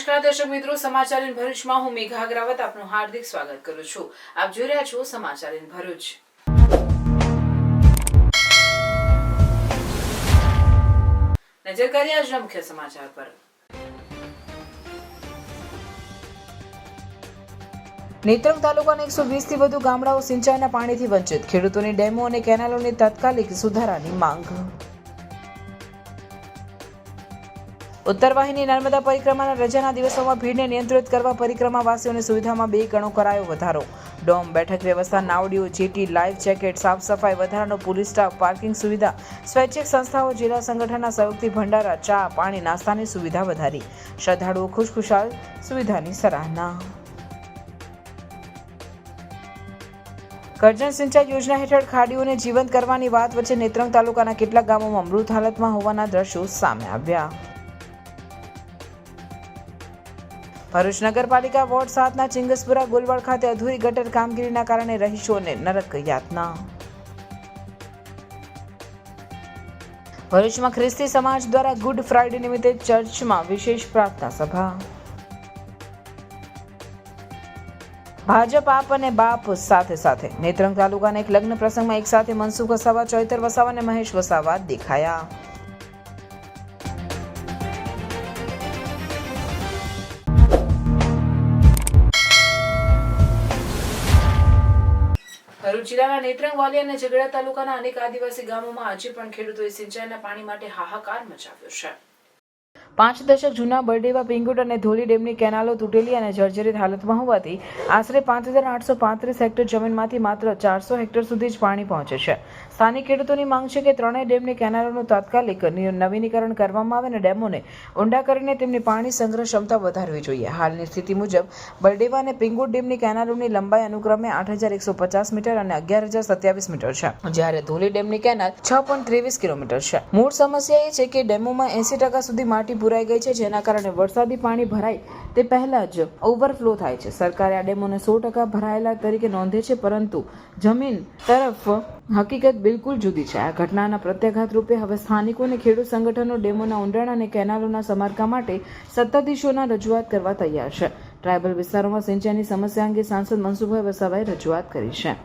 નમસ્કાર દર્શક મિત્રો, સમાચાર ઇન ભરૂચમાં હું મેઘા અગ્રવાલ આપનું હાર્દિક સ્વાગત કરું છું. આપ જોઈ રહ્યા છો સમાચાર ઇન ભરૂચ. નજર કરીએ આજના મુખ્ય સમાચાર પર. નેત્રંગ તાલુકાના 120 થી વધુ ગામડાઓ સિંચાઈના પાણીથી વંચિત. ખેડૂતોની ડેમો અને કેનાલોની તાત્કાલિક સુધારાની માંગ. ઉત્તર વાહિની નર્મદા પરિક્રમાના રજાના દિવસોમાં ભીડને નિયંત્રિત કરવા પરિક્રમાવાસીઓની સુવિધામાં 2 ગણો કરાયો વધારો. ડોમ, બેઠક વ્યવસ્થા, નાવડીઓ, જેટી, લાઈફ જેકેટ, સાફ સફાઈ, વધારાનો પોલીસ સ્ટાફ, પાર્કિંગ સુવિધા, સ્વૈચ્છિક સંસ્થાઓ, જિલ્લા સંગઠનના સહયોગથી ભંડારા, ચા, પાણી, નાસ્તાની સુવિધા વધારી. શ્રદ્ધાળુઓ ખુશખુશાલ, સુવિધાની સરાહના. કરજણ સિંચાઈ યોજના હેઠળ ખાડીઓને જીવંત કરવાની વાત વચ્ચે નેત્રંગ તાલુકાના કેટલાક ગામોમાં મૃત હાલતમાં હોવાના દ્રશ્યો સામે આવ્યા. ભરૂચ નગરપાલિકા વોર્ડ 7ના ચિંગસપુરા ગોલવાડ ખાતે અધૂરી ગટર કામગીરીના કારણે રહીશોને નરક યાતના. ભરૂચમાં ખ્રિસ્તી સમાજ દ્વારા ગુડ ફ્રાઇડે નિમિત્તે ચર્ચમાં વિશેષ પ્રાર્થના સભા. ભાજપ આપ અને બાપ સાથે સાથે. નેત્રંગ તાલુકાના એક લગ્ન પ્રસંગમાં એક સાથે મનસુખ વસાવા, ચૈતર વસાવા અને મહેશ વસાવા દેખાયા. ભરૂચ જિલ્લાના નેત્રંગ, વાલિયા અને ઝઘડા તાલુકાના અનેક આદિવાસી ગામોમાં આજે પણ ખેડૂતોએ સિંચાઈના પાણી માટે હાહાકાર મચાવ્યો છે. 5 દશક જૂના બરડેવા, પિંગુટ અને ધોલી ડેમની કેનાલો તૂટેલી અને જર્જરિત હાલતમાં હોવાથી આશરે 5835 હેક્ટર જમીનમાંથી માત્ર 400 હેક્ટર સુધી જ પાણી પહોંચે છે. સ્થાનિક ખેડૂતોની માંગ છે કે ત્રણેય ડેમની કેનાલોનું તાત્કાલિક નવીનીકરણ કરવામાં આવે અને ડેમોને ઊંડા કરીને તેમની પાણી સંગ્રહ ક્ષમતા વધારવી જોઈએ. હાલની સ્થિતિ મુજબ બરડેવા અને પિંગુટ ડેમની કેનાલોની લંબાઈ અનુક્રમે 8150 મીટર અને 11027 મીટર છે, જ્યારે ધોલી ડેમની કેનાલ 6.23 કિલોમીટર છે. મૂળ સમસ્યા એ છે કે ડેમોમાં 80% સુધી માટી પુરાઈ ગઈ છે, જેના કારણે વરસાદી પાણી ભરાય તે પહેલા જ ઓવરફ્લો થાય છે. સરકારે આ ડેમોને 100% ભરાયેલા તરીકે નોંધે છે, પરંતુ જમીન તરફ હકીકત બિલકુલ જુદી છે. આ ઘટનાના પ્રત્યાઘાત રૂપે હવે સ્થાનિકો અને ખેડૂત સંગઠનો ડેમોના ઊંડાણ અને કેનાલોના સમારકામ માટે સત્તાધીશોના રજૂઆત કરવા તૈયાર છે. ટ્રાયબલ વિસ્તારોમાં સિંચાઈની સમસ્યા અંગે સાંસદ મનસુખભાઈ વસાવાએ રજૂઆત કરી છે.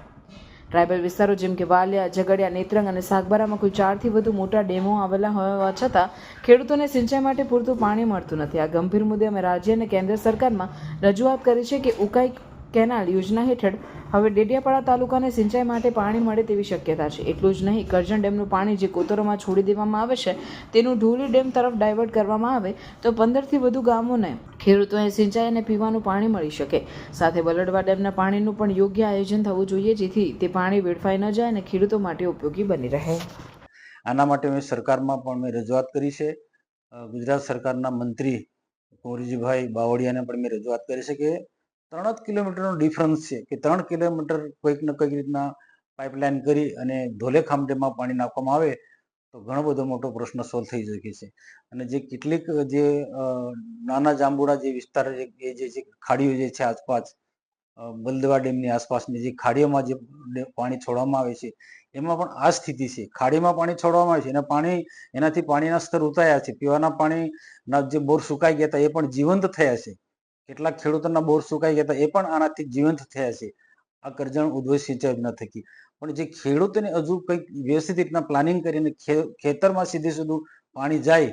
ટ્રાયબલ વિસ્તારો જેમ કે વાલિયા, ઝઘડિયા, નેત્રંગ અને સાગબારામાં કોઈ 4 થી વધુ મોટા ડેમો આવેલા હોવા છતાં ખેડૂતોને સિંચાઈ માટે પૂરતું પાણી મળતું નથી. આ ગંભીર મુદ્દે અમે રાજ્ય અને કેન્દ્ર સરકારમાં રજૂઆત કરી છે કે ઉકાઈ કેનાલ યોજના હેઠળ હવે ડેડિયાપાડા તાલુકાને સિંચાઈ માટે પાણી મળે તેવી શક્યતા છે. એટલું જ નહીં, કરજણ ડેમનું પાણી જે કોતરોમાં છોડી દેવામાં આવે છે તેનું ઢોલી ડેમ તરફ ડાયવર્ટ કરવામાં આવે તો 15 થી વધુ ગામોને ખેડૂતોને સિંચાઈ અને પીવાનું પાણી મળી શકે. સાથે બલડવા ડેમના પાણીનું પણ યોગ્ય આયોજન થવું જોઈએ, જેથી તે પાણી વેડફાઈ ન જાય અને ખેડૂતો માટે ઉપયોગી બની રહે. આના માટે મેં સરકારમાં પણ મેં રજૂઆત કરી છે. ગુજરાત સરકારના મંત્રી કુંવરજીભાઈ બાવળિયાને પણ મેં રજૂઆત કરી છે કે 3 કિલોમીટરનો ડિફરન્સ છે કે 3 કિલોમીટર કોઈક ને કોઈક રીતના પાઇપલાઇન કરી અને ધોલેખામ ડેમમાં પાણી નાખવામાં આવે તો ઘણો બધો મોટો પ્રશ્ન સોલ્વ થઈ શકે છે. અને જે કેટલીક જે નાના જાંબુડા જે વિસ્તાર એ જે ખાડીઓ જે છે આસપાસ, બલદવા ડેમની આસપાસની જે ખાડીઓમાં જે પાણી છોડવામાં આવે છે એમાં પણ આ સ્થિતિ છે. ખાડીમાં પાણી છોડવામાં આવે છે અને એનાથી પાણીના સ્તર ઉતાર્યા છે. પીવાના પાણીના જે બોર સુકાઈ ગયા હતા એ પણ જીવંત થયા છે. કેટલાક ખેડૂતોના બોર સુકાઈ ગયા હતા એ પણ આનાથી જીવંત થયા છે આ કરજણ ઉદ્વય સિંચાઈ યોજના થકી. પણ જે ખેડૂતોને હજુ કંઈક વ્યવસ્થિત રીતના પ્લાનિંગ કરીને ખેતરમાં સીધું પાણી જાય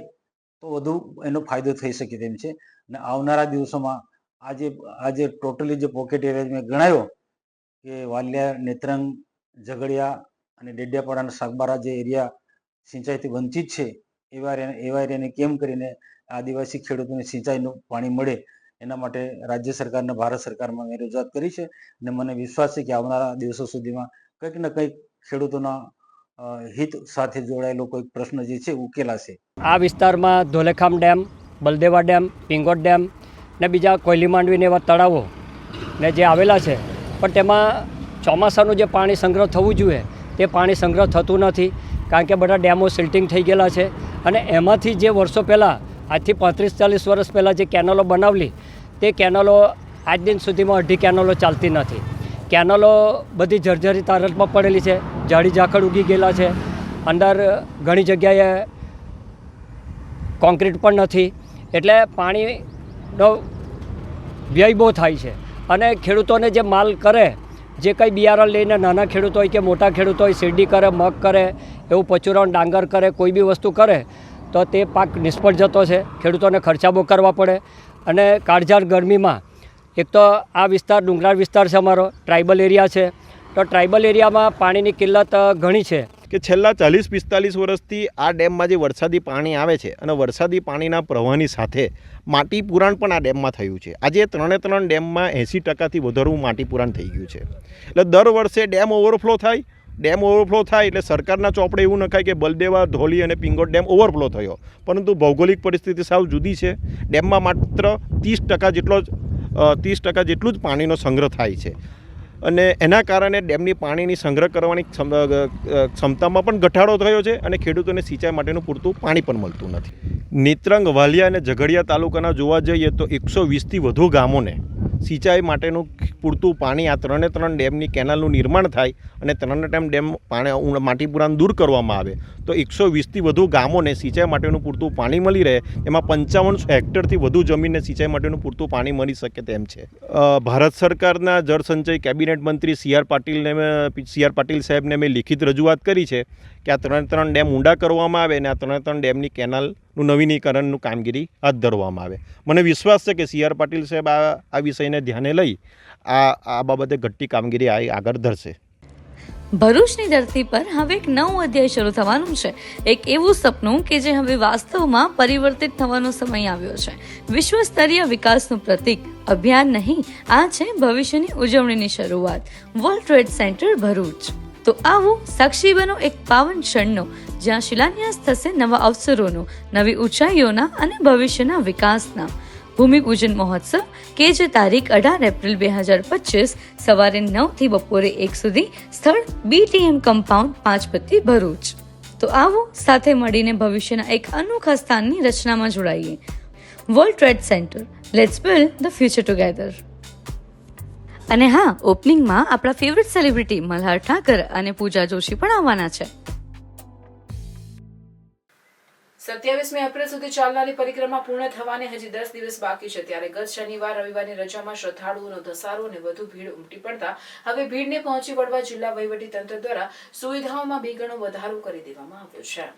તો વધુ એનો ફાયદો થઈ શકે તેમ છે. અને આવનારા દિવસોમાં આજે ટોટલી જે પોકેટ એરિયા મેં ગણાયો કે વાલિયા, નેત્રંગ, ઝઘડિયા અને ડેડિયાપાડા, સાગબારા જે એરિયા સિંચાઈથી વંચિત છે એવા એરિયાને કેમ કરીને આદિવાસી ખેડૂતોને સિંચાઈનું પાણી મળે એના માટે રાજ્ય સરકાર અને ભારત સરકારમાં મેં રજૂઆત કરી છે. અને મને વિશ્વાસ છે કે આવનારા દિવસો સુધીમાં કંઈક ને કંઈક ખેડૂતોના હિત સાથે જોડાયેલો કોઈક પ્રશ્ન જે છે ઉકેલાશે. આ વિસ્તારમાં ધોલેખામ ડેમ, બલદેવા ડેમ, પિંગોટ ડેમ ને બીજા કોયલી માંડવીને એવા તળાવો ને જે આવેલા છે, પણ તેમાં ચોમાસાનું જે પાણી સંગ્રહ થવું જોઈએ તે પાણી સંગ્રહ થતું નથી, કારણ કે બધા ડેમો સિલ્ટિંગ થઈ ગયેલા છે. અને એમાંથી જે વર્ષો પહેલાં, આજથી 35-40 વર્ષ પહેલાં જે કેનાલો બનાવેલી તે કેનાલો આજ દિન સુધીમાં અડધી કેનાલો ચાલતી નથી. કેનાલો બધી જર્જરિત હાલતમાં પડેલી છે, ઝાડી ઝાકળ ઉગી ગયેલા છે, અંદર ઘણી જગ્યાએ કોન્ક્રીટ પણ નથી. એટલે પાણી વ્યય બહુ થાય છે અને ખેડૂતોને જે માલ કરે, જે કંઈ બિયારણ લઈને નાના ખેડૂતો હોય કે મોટા ખેડૂતો હોય, શેરડી કરે, મગ કરે, એવું પચુરણ ડાંગર કરે, કોઈ બી વસ્તુ કરે તો તે પાક નિષ્ફળ જતો છે. ખેડૂતોને ખર્ચા બહુ કરવા પડે અને કાળઝાળ ગરમીમાં એક તો આ વિસ્તાર ડુંગરાળ વિસ્તાર છે, અમારો ટ્રાઇબલ એરિયા છે, તો ટ્રાઇબલ એરિયામાં પાણીની કિલ્લત ઘણી છે. કે છેલ્લા 40-45 વર્ષથી આ ડેમમાં જે વરસાદી પાણી આવે છે અને વરસાદી પાણીના પ્રવાહની સાથે માટી પુરાણ પણ આ ડેમમાં થયું છે. આજે 3 ડેમમાં 80%થી વધારે માટી પુરાણ થઈ ગયું છે. એટલે દર વર્ષે ડેમ ઓવરફ્લો થાય એટલે સરકારના ચોપડે એવું નખાય કે બલદેવા, ધોલી અને પિંગોટ ડેમ ઓવરફ્લો થયો, પરંતુ ભૌગોલિક પરિસ્થિતિ સાવ જુદી છે. ડેમમાં માત્ર 30% જેટલું જ પાણીનો સંગ્રહ થાય છે અને એના કારણે ડેમની પાણીની સંગ્રહ કરવાની ક્ષમતામાં પણ ઘટાડો થયો છે અને ખેડૂતોને સિંચાઈ માટેનું પૂરતું પાણી પણ મળતું નથી. નેત્રંગ, વાલિયા અને ઝઘડિયા તાલુકાના જોવા જઈએ તો 120થી વધુ ગામોને સિંચાઈ માટેનું પૂરતું પાણી આ 3 ડેમની કેનાલનું નિર્માણ થાય અને 3 ડેમ માટી પુરાણ દૂર કરવામાં આવે તો 120થી વધુ ગામોને સિંચાઈ માટેનું પૂરતું પાણી મળી રહે. એમાં 5500 હેક્ટરથી વધુ જમીનને સિંચાઈ માટેનું પૂરતું પાણી મળી શકે તેમ છે. ભારત સરકારના જળસંચય કેબિનેટ મંત્રી CR પાટીલ સાહેબને મેં લિખિત રજૂઆત કરી છે કે આ 3 ડેમ ઊંડા કરવામાં આવે અને આ 3 ડેમની કેનાલનું નવીનીકરણનું કામગીરી હાથ ધરવામાં આવે. મને વિશ્વાસ છે કે CR પાટીલ સાહેબ આ વિષયને ધ્યાને લઈ આ બાબતે ઘટતી કામગીરી આગળ ધરશે. ભરૂચની ધરતી પર હવે એક નવું અધ્યાય શરૂ થવાનું છે. એક એવું સપનું કે જે હવે વાસ્તવમાં પરિવર્તિત થવાનો સમય આવ્યો છે. વિશ્વ સ્તરીય વિકાસનું પ્રતીક અભિયાન નહીં, આ છે ભવિષ્યની ઉજવણીની શરૂઆત. World trade centre Bharuch. તો આવો સાક્ષી બનો એક પાવન ક્ષણનો, જ્યાં શિલાન્યાસ થશે નવા અવસરોનો, નવી ઊંચાઈઓના અને ભવિષ્યના વિકાસના. ભૂમિપૂજન મહોત્સવ કે જે તારીખ 18 એપ્રિલ 2025 સવારે 9 થી બપોરે 1 સુધી, સ્થળ BTM કમ્પાઉન્ડ, પાંચપત્તી, ભરૂચ. તો આવો સાથે મળીને ભવિષ્યના એક અનોખા સ્થાનની રચનામાં જોડાઈએ. World trade centre, let's build the future together. અને હા, ઓપનિંગમાં આપણા ફેવરિટ સેલિબ્રિટી મલ્હાર ઠાકર અને પૂજા જોશી પણ આવવાના છે. 27મી એપ્રિલ સુધી ચાલનારી પરિક્રમા પૂર્ણ થવાને હજી 10 દિવસ બાકી છે, ત્યારે ગત શનિવાર રવિવારની રજામાં શ્રદ્ધાળુઓનો ધસારો અને વધુ ભીડ ઉમટી પડતા હવે ભીડને પહોંચી વળવા જિલ્લા વહીવટી તંત્ર દ્વારા સુવિધાઓમાં 2 ગણો વધારો કરી દેવામાં આવ્યો છે.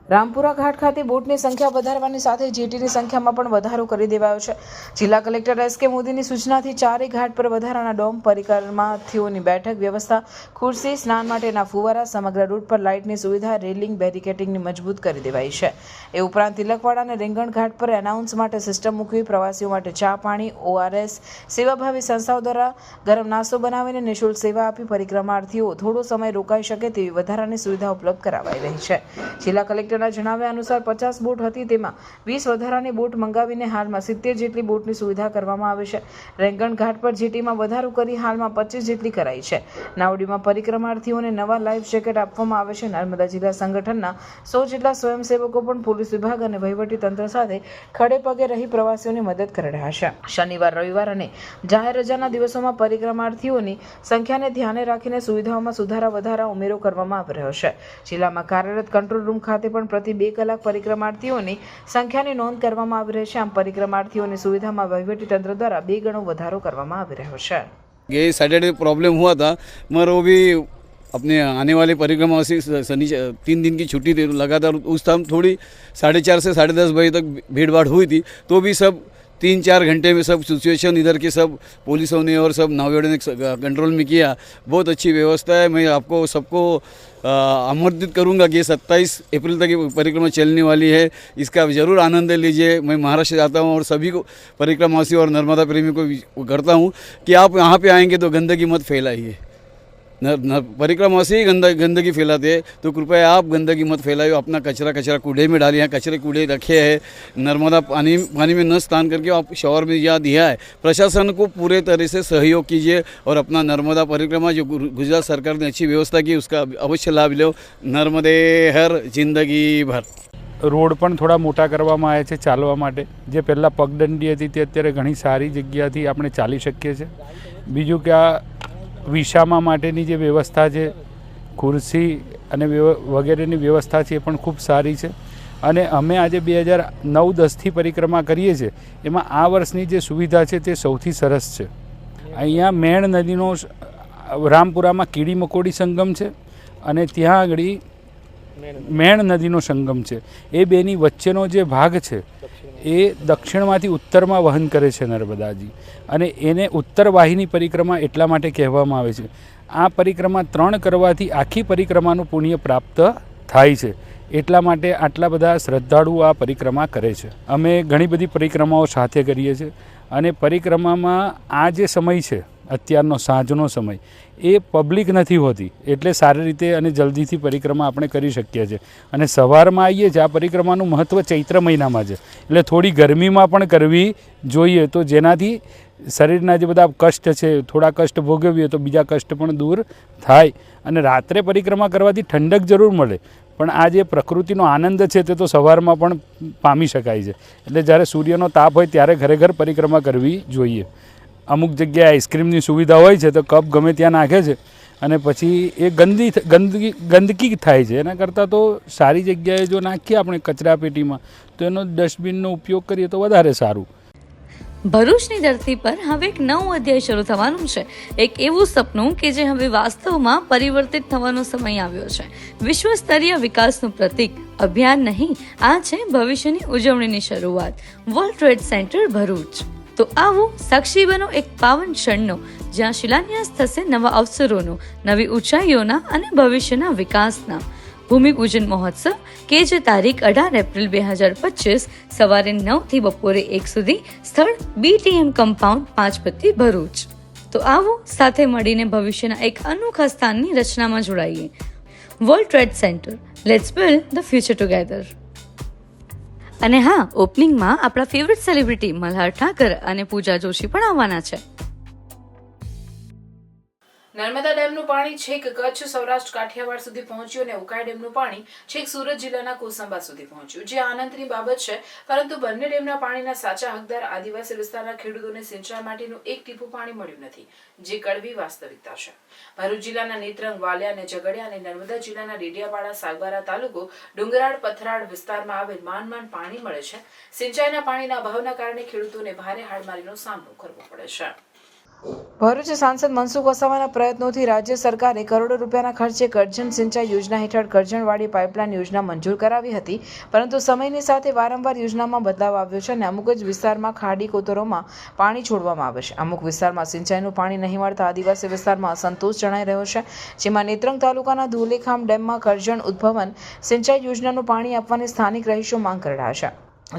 રામપુરા ઘાટ ખાતે બોટની સંખ્યા વધારવાની સાથે જેટીની સંખ્યામાં પણ વધારો કરી દેવાયો છે. જિલ્લા કલેક્ટર SK મોદીની સૂચનાથી 4 ઘાટ પર વધારાના ડોમ, પરિક્રમાર્થીઓની બેઠક વ્યવસ્થા, ખુરશી, સ્નાન માટેના ફુવારા, સમગ્ર રૂટ પર લાઇટની સુવિધા, રેલિંગ, બેરિકેડિંગની મજબૂત કરી દેવાઈ છે. એ ઉપરાંત તિલકવાડા અને રીંગણ ઘાટ પર એનાઉન્સ માટે સિસ્ટમ મૂકવી, પ્રવાસીઓ માટે ચા, પાણી, ORS, સેવાભાવી સંસ્થાઓ દ્વારા ગરમ નાસ્તો બનાવીને નિઃશુલ્ક સેવા આપી પરિક્રમાર્થીઓ થોડો સમય રોકાઈ શકે તેવી વધારાની સુવિધા ઉપલબ્ધ કરાવાઈ રહી છે. જિલ્લા કલેક્ટર જણાવ્યા અનુસાર 50 બોટ હતી, તેમાં 20 વધારાની બોટ મંગાવીને હાલમાં 70 જેટલી બોટની સુવિધા કરવામાં આવી છે. રેંગણ ઘાટ પર જેટીમાં વધારો કરી હાલમાં 25 જેટલી કરાઈ છે. નાવડીમાં પરિક્રમાર્થીઓને નવા લાઈફ જેકેટ આપવામાં આવે છે. નર્મદા જિલ્લા સંગઠનના 100 જેટલા સ્વયંસેવકો પણ પોલીસ વિભાગ અને વહીવટી તંત્ર સાથે ખડે પગે રહી પ્રવાસીઓની મદદ કરી રહ્યા છે. શનિવાર, રવિવાર અને જાહેર રજાના દિવસોમાં પરિક્રમાર્થીઓની સંખ્યાને ધ્યાને રાખીને સુવિધાઓમાં સુધારા વધારા ઉમેરો કરવામાં આવી રહ્યો છે. જિલ્લામાં કાર્યરત કંટ્રોલ રૂમ ખાતે પણ પ્રતિ 2 કલાક પરિક્રમાર્થીઓની સંખ્યાની નોંધ કરવામાં આવી રહી છે. આમ પરિક્રમાર્થીઓની સુવિધામાં વહીવટી તંત્ર દ્વારા 2 ગણો વધારો કરવામાં આવી રહ્યો છે. ये सैटरडे प्रॉब्लम हुआ था, मगर वो भी अपने आने वाले परिक्रमा से 3 दिन की छुट्टी थी, लगातार उस टाइम थोड़ी 4:30 से 10:30 बजे तक भीड़ भाड़ हुई थी, तो भी सब 3-4 घंटे में सब सिचुएशन इधर के सब पुलिसों ने और सब नावियों ने कंट्रोल में किया. बहुत अच्छी व्यवस्था है. मैं आपको सबको आमंत्रित करूंगा कि 27 अप्रैल तक ये परिक्रमा चलने वाली है, इसका ज़रूर आनंद लीजिए. मैं महाराष्ट्र जाता हूँ और सभी को परिक्रमावासी और नर्मदा प्रेमी को करता हूँ कि आप यहाँ पे आएंगे तो गंदगी मत फैलाइए. परिक्रमावासी गंदगी फैलाते हैं, तो कृपया आप गंदगी मत फैलाइए. अपना कचरा कूड़े में डालिए. यहाँ कचरे कूड़े रखे हैं. नर्मदा पानी में न स्नान करके आप शॉवर में यहाँ दिया है. प्रशासन को पूरे तरह से सहयोग कीजिए और अपना नर्मदा परिक्रमा जो गुजरात सरकार ने अच्छी व्यवस्था की उसका अवश्य लाभ लो. नर्मदे हर जिंदगी भर. રોડ પણ થોડા મોટા કરવામાં આવ્યા છે ચાલવા માટે. જે પહેલાં પગદંડી હતી તે અત્યારે ઘણી સારી જગ્યાથી આપણે ચાલી શકીએ છીએ. બીજું કે આ વિસામા માટેની જે વ્યવસ્થા છે, ખુરશી અને વગેરેની વ્યવસ્થા છે એ પણ ખૂબ સારી છે. અને અમે આજે 2009-10થી પરિક્રમા કરીએ છીએ, એમાં આ વર્ષની જે સુવિધા છે તે સૌથી સરસ છે. અહીંયા મેણ નદીનો રામપુરામાં કીડી મકોડી સંગમ છે અને ત્યાં આગળ મેણ નદીનો સંગમ છે. એ બેની વચ્ચેનો જે ભાગ છે એ દક્ષિણમાંથી ઉત્તરમાં વહન કરે છે નર્મદાજી, અને એને ઉત્તર વાહિની પરિક્રમા એટલા માટે કહેવામાં આવે છે. આ પરિક્રમા 3 કરવાથી આખી પરિક્રમાનું પુણ્ય પ્રાપ્ત થાય છે, એટલા માટે આટલા બધા શ્રદ્ધાળુઓ આ પરિક્રમા કરે છે. અમે ઘણી બધી પરિક્રમાઓ સાથે કરીએ છીએ અને પરિક્રમામાં આ જે સમય છે અત્યારનો સાંજનો સમય એ પબ્લિક નથી હોતી, એટલે સારી રીતે અને જલ્દીથી પરિક્રમા આપણે કરી શકીએ છીએ. અને સવારમાં આવીએ છીએ, આ પરિક્રમાનું મહત્ત્વ ચૈત્ર મહિનામાં છે, એટલે થોડી ગરમીમાં પણ કરવી જોઈએ, તો જેનાથી શરીરના જે બધા કષ્ટ છે, થોડા કષ્ટ ભોગવીએ તો બીજા કષ્ટ પણ દૂર થાય. અને રાત્રે પરિક્રમા કરવાથી ઠંડક જરૂર મળે, પણ આ જે પ્રકૃતિનો આનંદ છે તે તો સવારમાં પણ પામી શકાય છે. એટલે જ્યારે સૂર્યનો તાપ હોય ત્યારે ઘરે પરિક્રમા કરવી જોઈએ. અમુક જગ્યાએ આઈસ્ક્રીમની સુવિધા હોય છે તો કપ ગમે ત્યાં નાખે છે અને પછી એ ગંદકી થાય છે. એના કરતાં તો સારી જગ્યાએ જો નાખીએ આપણે કચરા પેટીમાં, તો એનો ડસ્ટબિનનો ઉપયોગ કરીએ તો વધારે સારું. ભરૂચની ધરતી પર હવે એક નવું અધ્યાય શરૂ થવાનું છે. એક એવું સપનું કે જે હવે વાસ્તવમાં પરિવર્તિત થવાનો સમય આવ્યો છે. વિશ્વ સ્તરીય વિકાસનું પ્રતીક અભિયાન નહીં, આ છે ભવિષ્યની ઉજવણીની શરૂઆત. World trade centre Bharuch. તો આવો સાક્ષી બનો એક પાવન ક્ષણનો, જ્યાં શિલાન્યાસ થશે નવા અવસરોનો, નવી ઊંચાઈઓના અને ભવિષ્યના વિકાસના. ભૂમિપૂજન મહોત્સવ કે જે તારીખ 18 એપ્રિલ 2025 સવારે 9 થી બપોરે 1 સુધી, સ્થળ BTM કમ્પાઉન્ડ, પાંચપત્તી, ભરૂચ. તો આવો સાથે મળીને ભવિષ્યના એક અનોખા સ્થાનની રચનામાં જોડાઈએ. World trade centre, let's build the future together. અને હા, ઓપનિંગમાં આપણા ફેવરિટ સેલિબ્રિટી મલ્હાર ઠાકર અને પૂજા જોશી પણ આવવાના છે. નર્મદા ડેમનું પાણી છેક કચ્છ, સૌરાષ્ટ્ર, કાઠિયાવાડ સુધી પહોંચ્યું અને ઉકાઈ ડેમનું પાણી છેક સુરત જિલ્લાના કોસંબા સુધી પહોંચ્યું, જે આનંદની બાબત છે. પરંતુ બંને ડેમના પાણીના સાચા હકદાર આદિવાસી વિસ્તારના ખેડૂતોને સિંચાઈ માટેનું એક ટીપું પાણી મળ્યું નથી, જે કડવી વાસ્તવિકતા છે. ભરૂચ જિલ્લાના નેત્રંગ, વાલિયા અને ઝઘડિયા અને નર્મદા જિલ્લાના ડેડિયાપાડા, સાગબારા તાલુકો, ડુંગરાળ, પથરાળ વિસ્તારમાં આવેલ માંડ પાણી મળે છે. સિંચાઈના પાણીના અભાવના કારણે ખેડૂતોને ભારે હાડમારીનો સામનો કરવો પડે છે. ભરૂચ સાંસદ મનસુખ વસાવાના પ્રયત્નોથી રાજ્ય સરકારે કરોડો રૂપિયાના ખર્ચે કરજણ સિંચાઈ યોજના હેઠળ કરજણવાડી પાઇપલાઇન યોજના મંજૂર કરાવી હતી, પરંતુ સમયની સાથે વારંવાર યોજનામાં બદલાવ આવ્યો છે અને અમુક જ વિસ્તારમાં ખાડી કોતરોમાં પાણી છોડવામાં આવે છે. અમુક વિસ્તારમાં સિંચાઈનું પાણી નહીં મળતા આદિવાસી વિસ્તારમાં અસંતોષ જણાઈ રહ્યો છે, જેમાં નેત્રંગ તાલુકાના ધોલેખામ ડેમમાં કરજણ ઉદ્ભવન સિંચાઈ યોજનાનું પાણી આપવાની સ્થાનિક રહીશો માંગ કરી રહ્યા છે.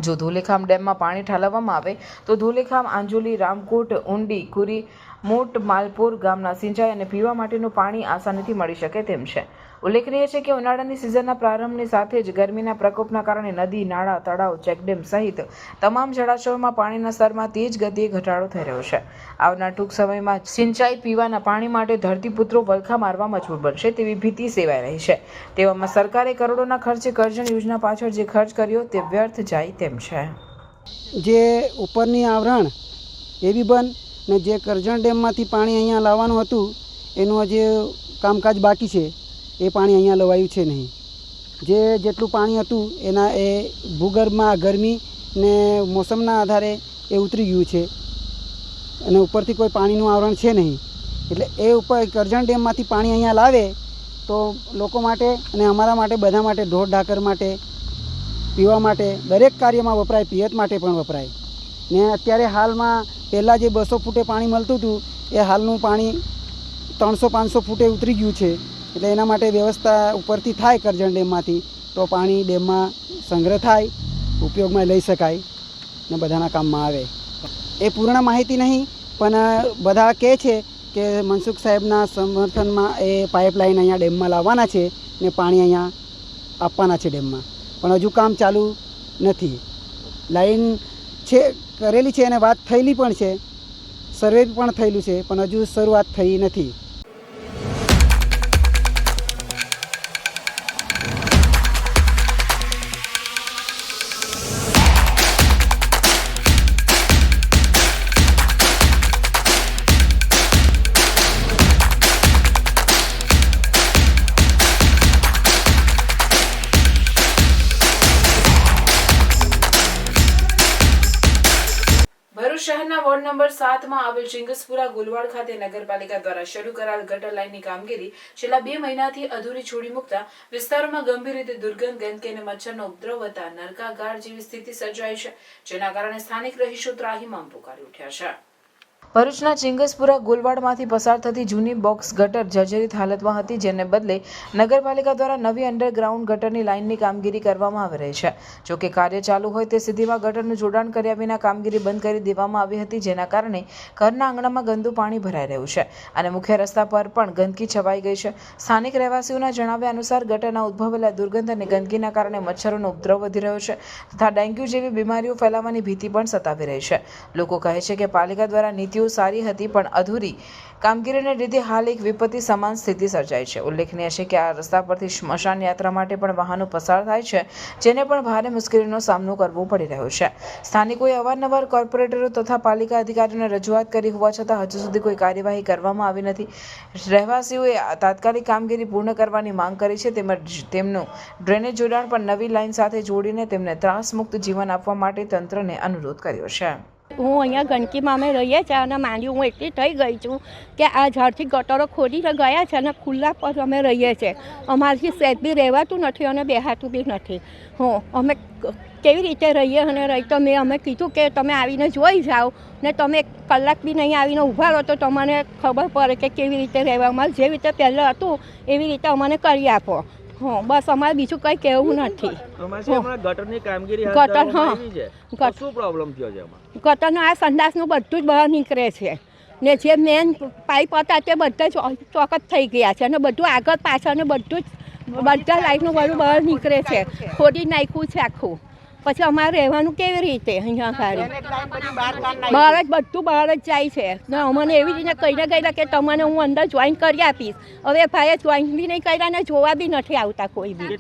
જો ધોલેખામ ડેમમાં પાણી ઠાલવવામાં આવે તો ધોલેખામ, આંજોલી, રામકોટ, ઊંડી, કુરી, મોટ, માલપુર ગામના સિંચાઈ અને પીવા માટેનું પાણી આસાનીથી મળી શકે તેમ છે. ઉલ્લેખનીય છે કે ઉનાળાની સિઝનના પ્રારંભની સાથે જ ગરમીના પ્રકોપના કારણે નદી, નાળા, તળાવ, ચેકડેમ સહિત તમામ જળાશયોમાં પાણીના સ્તરમાં તેજ ગતિએ ઘટાડો થઈ રહ્યો છે. આવનાર ટૂંક સમયમાં સિંચાઈ પીવાના પાણી માટે ધરતીપુત્રો વલખા મારવા મજબૂર બનશે તેવી ભીતિ સેવાઈ રહી છે. તેવામાં સરકારે કરોડોના ખર્ચે કરજણ યોજના પાછળ જે ખર્ચ કર્યો તે વ્યર્થ જાય તેમ છે. જે ઉપરની આવરણ એ બી બંધ, ને જે કરજણ ડેમમાંથી પાણી અહીંયા લાવવાનું હતું એનું હજી કામકાજ બાકી છે, એ પાણી અહીંયા લવાયું છે નહીં. જેટલું પાણી હતું એના એ ભૂગર્ભમાં ગરમી ને મોસમના આધારે એ ઉતરી ગયું છે અને ઉપરથી કોઈ પાણીનું આવરણ છે નહીં. એટલે એ ઉપર કરજણ ડેમમાંથી પાણી અહીંયા લાવે તો લોકો માટે અને અમારા માટે, બધા માટે, ઢોર ઢાકર માટે, પીવા માટે, દરેક કાર્યમાં વપરાય, પિયત માટે પણ વપરાય. ને અત્યારે હાલમાં પહેલાં જે 200 ફૂટે પાણી મળતું હતું એ હાલનું પાણી 300-500 ફૂટે ઉતરી ગયું છે. એટલે એના માટે વ્યવસ્થા ઉપરથી થાય કરજણ ડેમમાંથી તો પાણી ડેમમાં સંગ્રહ થાય, ઉપયોગમાં લઈ શકાય ને બધાના કામમાં આવે. એ પૂર્ણ માહિતી નહીં, પણ બધા કહે છે કે મનસુખ સાહેબના સમર્થનમાં એ પાઇપલાઇન અહીંયા ડેમમાં લાવવાના છે ને પાણી અહીંયા આપવાના છે ડેમમાં, પણ હજુ કામ ચાલુ નથી. લાઈન છે, કરેલી છે અને વાત થયેલી પણ છે, સર્વે પણ થયેલું છે, પણ હજુ શરૂઆત થઈ નથી. ભરૂચના વોર્ડ નંબર 7 માં આવેલ ચિંગસપુરા ગુલવાડ ખાતે નગરપાલિકા દ્વારા શરૂ કરાયેલ ગટર લાઇનની કામગીરી છેલ્લા 2 મહિનાથી અધૂરી છોડી મૂકતા વિસ્તારોમાં ગંભીર રીતે દુર્ગંધ, ગંદકી અને મચ્છરનો ઉપદ્રવ વધતા નરકાગાર જેવી સ્થિતિ સર્જાઈ છે, જેના કારણે સ્થાનિક રહીશો ત્રાહિમામ પુકારી ઉઠ્યા છે. ભરૂચના ચિંગસપુરા ગુલવાડમાંથી પસાર થતી જૂની બોક્સ ગટર જર્જરિત હાલતમાં હતી, જેને બદલે નગરપાલિકા દ્વારા નવી અંડરગ્રાઉન્ડ ગટરની લાઇનની કામગીરી કરવામાં આવી રહી છે. જો કે કાર્ય ચાલુ હોય તે સ્થિતિમાં ગટરનું જોડાણ કર્યા વિના કામગીરી બંધ કરી દેવામાં આવી હતી, જેના કારણે ઘરના આંગણામાં ગંદુ પાણી ભરાઈ રહ્યું છે અને મુખ્ય રસ્તા પર પણ ગંદકી છવાઈ ગઈ છે. સ્થાનિક રહેવાસીઓના જણાવ્યા અનુસાર ગટરના ઉદ્ભવેલા દુર્ગંધ અને ગંદકીના કારણે મચ્છરોનો ઉપદ્રવ વધી રહ્યો છે તથા ડેન્ગ્યુ જેવી બીમારીઓ ફેલાવાની ભીતિ પણ સતાવી રહી છે. લોકો કહે છે કે પાલિકા દ્વારા નીતિઓ સારી હતી પણ અધૂરી કામગીરીને લીધે હાલ એક વિપત્તિ સમાન સ્થિતિ સર્જાઈ છે. ઉલ્લેખનીય છે કે આ રસ્તા પરથી સ્મશાન યાત્રા માટે પણ વાહનો પસાર થાય છે, જેને પણ ભારે મુશ્કેલીનો સામનો કરવો પડી રહ્યો છે. સ્થાનિકોએ અવારનવાર કોર્પોરેટરો તથા પાલિકા અધિકારીઓને રજૂઆત કરી હોવા છતાં હજુ સુધી કોઈ કાર્યવાહી કરવામાં આવી નથી. રહેવાસીઓએ તાત્કાલિક કામગીરી પૂર્ણ કરવાની માંગ કરી છે, તેમજ તેમનું ડ્રેનેજ જોડાણ પણ નવી લાઇન સાથે જોડીને તેમને ત્રાસમુક્ત જીવન આપવા માટે તંત્રને અનુરોધ કર્યો છે. હું અહીંયા ગંદકીમાં અમે રહીએ છીએ અને માંડી હું એટલી થઈ ગઈ છું કે આ ઝાડથી ગટરો ખોદીને ગયા છે અને ખુલ્લા પર અમે રહીએ છીએ. અમારાથી સહેજ બી રહેવાતું નથી અને બેહાતું બી નથી. અમે કેવી રીતે રહીએ અને રહી તો અમે કીધું કે તમે આવીને જોઈ જાઓ ને તમે કલાક બી નહીં આવીને ઊભા રહો તો તમને ખબર પડે કે કેવી રીતે રહેવા. અમારે જેવી રીતે પહેલાં હતું એવી રીતે અમને કરી આપો. બસ અમારે બીજું કંઈ કહેવું નથી. ગટરનો આ સંડાસનું બધું જ બહાર નીકળે છે ને જે મેન પાઇપ હતા તે બધા ચોકઅપ થઈ ગયા છે અને બધું આગળ પાછળ ને બધું જ બધા લાઇટનું બધું બહાર નીકળે છે. ખોદી નાખ્યું છે આખું. પછી અમારે રહેવાનું કેવી રીતે અહીંયા ગાડી બહાર જ બધું બહાર જ જાય છે ને અમને એવી રીતે કહીને ગયેલા કે તમને હું અંદર જોઈન કરી આપીશ. હવે ભાઈએ જોઈન બી નહીં કર્યા ને જોવા બી નથી આવતા કોઈ બી.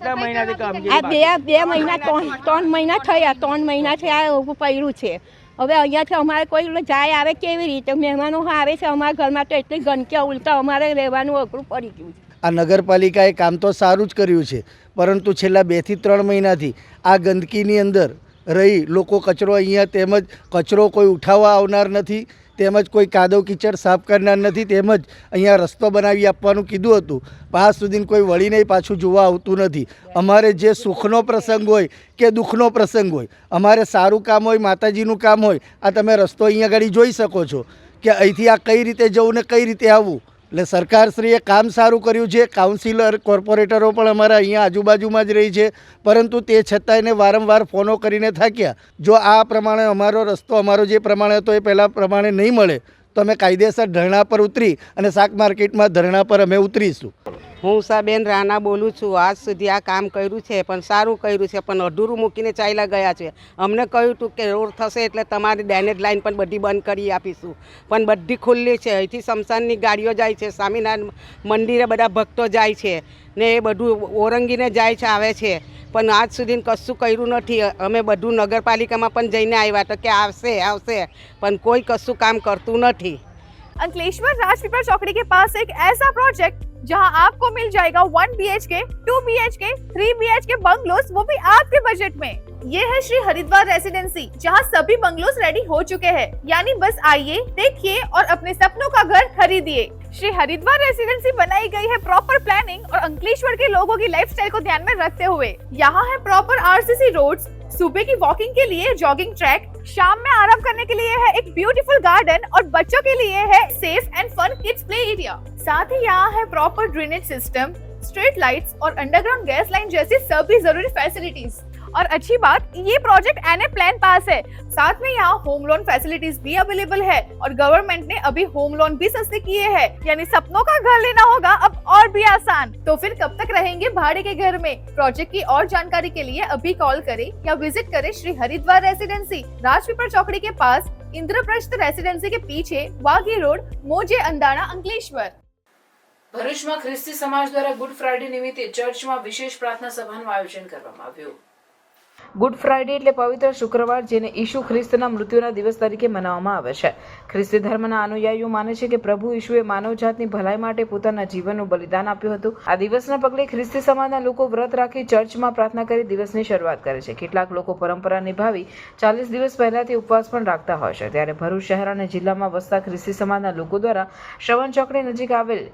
આ બે મહિના 3 મહિના થયા 3 મહિનાથી આ ઊભું પડ્યું છે. હવે અહીંયાથી અમારે કોઈ જાય આવે કેવી રીતે? મહેમાનો આવે છે અમારા ઘરમાં તો એટલી ગંદકી ઉલટા અમારે રહેવાનું અઘરું પડી ગયું છે. આ નગરપાલિકાએ કામ તો સારું જ કર્યું છે, પરંતુ છેલ્લા 2 થી 3 મહિનાથી આ ગંદકીની અંદર રહી લોકો કચરો અહીંયા તેમજ કચરો કોઈ ઉઠાવવા આવનાર નથી, તેમજ કોઈ કાદવ કીચડ સાફ કરનાર નથી, તેમજ અહીંયા રસ્તો બનાવી આપવાનું કીધું હતું પણ આજ સુધી કોઈ વળીને પાછું જોવા આવતું નથી. અમારે જે સુખનો પ્રસંગ હોય કે દુઃખનો પ્રસંગ હોય, અમારે સારું કામ હોય, માતાજીનું કામ હોય, આ તમે રસ્તો અહીંયા આગળ જોઈ શકો છો કે અહીંથી આ કઈ રીતે જવું ને કઈ રીતે આવવું. એટલે સરકારશ્રીએ કામ સારું કર્યું છે. કાઉન્સિલર, કોર્પોરેટરો પણ અમારા અહીંયા આજુબાજુમાં જ રહી છે, પરંતુ તે છતાં એને વારંવાર ફોનો કરીને થાક્યા. જો આ પ્રમાણે અમારો રસ્તો અમારો જે પ્રમાણે હતો એ પહેલાં પ્રમાણે નહીં મળે તો અમે કાયદેસર ધરણા પર ઉતરી અને શાક માર્કેટમાં ધરણા પર અમે ઉતરીશું. હું ઉષાબેન રાણા બોલું છું. આજ સુધી આ કામ કર્યું છે પણ સારું કર્યું છે, પણ અધૂરું મૂકીને ચાલ્યા ગયા છે. અમને કહ્યું હતું કે રોડ થશે એટલે તમારી ડેનેજ લાઇન પણ બધી બંધ કરી આપીશું, પણ બધી ખુલ્લી છે. અહીંથી શમશાનની ગાડીઓ જાય છે, સ્વામિનારાયણ મંદિરે બધા ભક્તો જાય છે ને એ બધું ઓરંગીને જાય છે, આવે છે, પણ આજ સુધી કશું કર્યું નથી. અમે બધું નગરપાલિકામાં પણ જઈને આવ્યા તો કે આવશે પણ કોઈ કશું કામ કરતું નથી. अंकलेश्वर राजपीपल चौकड़ी के पास एक ऐसा प्रोजेक्ट जहां आपको मिल जाएगा 1 BHK, 2 BHK, 3 BHK बंगलोस, वो भी आपके बजट में. ये है श्री हरिद्वार रेसिडेंसी, जहां सभी बंगलोस रेडी हो चुके हैं. यानी बस आइए, देखिए और अपने सपनों का घर खरीदिए. श्री हरिद्वार रेसिडेंसी बनाई गई है प्रॉपर प्लानिंग और अंकलेश्वर के लोगों की लाइफस्टाइल को ध्यान में रखते हुए. यहाँ है प्रॉपर RCC रोड्स, सुबह की वॉकिंग के लिए जॉगिंग ट्रैक, शाम में आराम करने के लिए है एक ब्यूटीफुल गार्डन और बच्चों के लिए है safe and fun kids play area. साथ ही यहाँ है proper drainage system, street lights और अंडरग्राउंड गैस लाइन जैसी सभी जरूरी फैसिलिटीज. और अच्छी बात, ये प्रोजेक्ट NA प्लान पास है. साथ में यहाँ होम लोन फैसिलिटीज भी अवेलेबल है और गवर्नमेंट ने अभी होम लोन भी सस्ते किए हैं. यानी सपनों का घर लेना होगा अब और भी आसान. तो फिर कब तक रहेंगे भाड़े के घर में? प्रोजेक्ट की और जानकारी के लिए अभी कॉल करें या विजिट करें श्री हरिद्वार रेसिडेंसी, राजपीपल चौकड़ी के पास, इंद्रप्रस्थ रेसिडेंसी के पीछे, वाघी रोड, मोजे अंदाना, अंकलेश्वर. ભરૂચમાં ખ્રિસ્તી સમાજ દ્વારા ગુડ ફ્રાઇડે નિમિત્તે ચર્ચમાં વિશેષ પ્રાર્થના સભાનું આયોજન કરવામાં આવ્યું. ગુડ ફ્રાઇડે એટલે પવિત્ર શુક્રવાર, જેને ઈસુ ખ્રિસ્તના મૃત્યુના દિવસ તરીકે મનાવવામાં આવે છે. ખ્રિસ્તી ધર્મના અનુયાયીઓ માને છે કે પ્રભુ ઈશુએ માનવજાતની ભલાઈ માટે પોતાના જીવનનું બલિદાન આપ્યું હતું. આ દિવસના પગલે ખ્રિસ્તી સમાજના લોકો વ્રત રાખી ચર્ચમાં પ્રાર્થના કરી દિવસની શરૂઆત કરે છે. કેટલાક લોકો પરંપરા નિભાવી 40 દિવસ પહેલાથી ઉપવાસ પણ રાખતા હોય છે. ત્યારે ભરૂચ શહેર અને જિલ્લામાં વસતા ખ્રિસ્તી સમાજના લોકો દ્વારા શ્રવણ ચોકડી નજીક આવેલ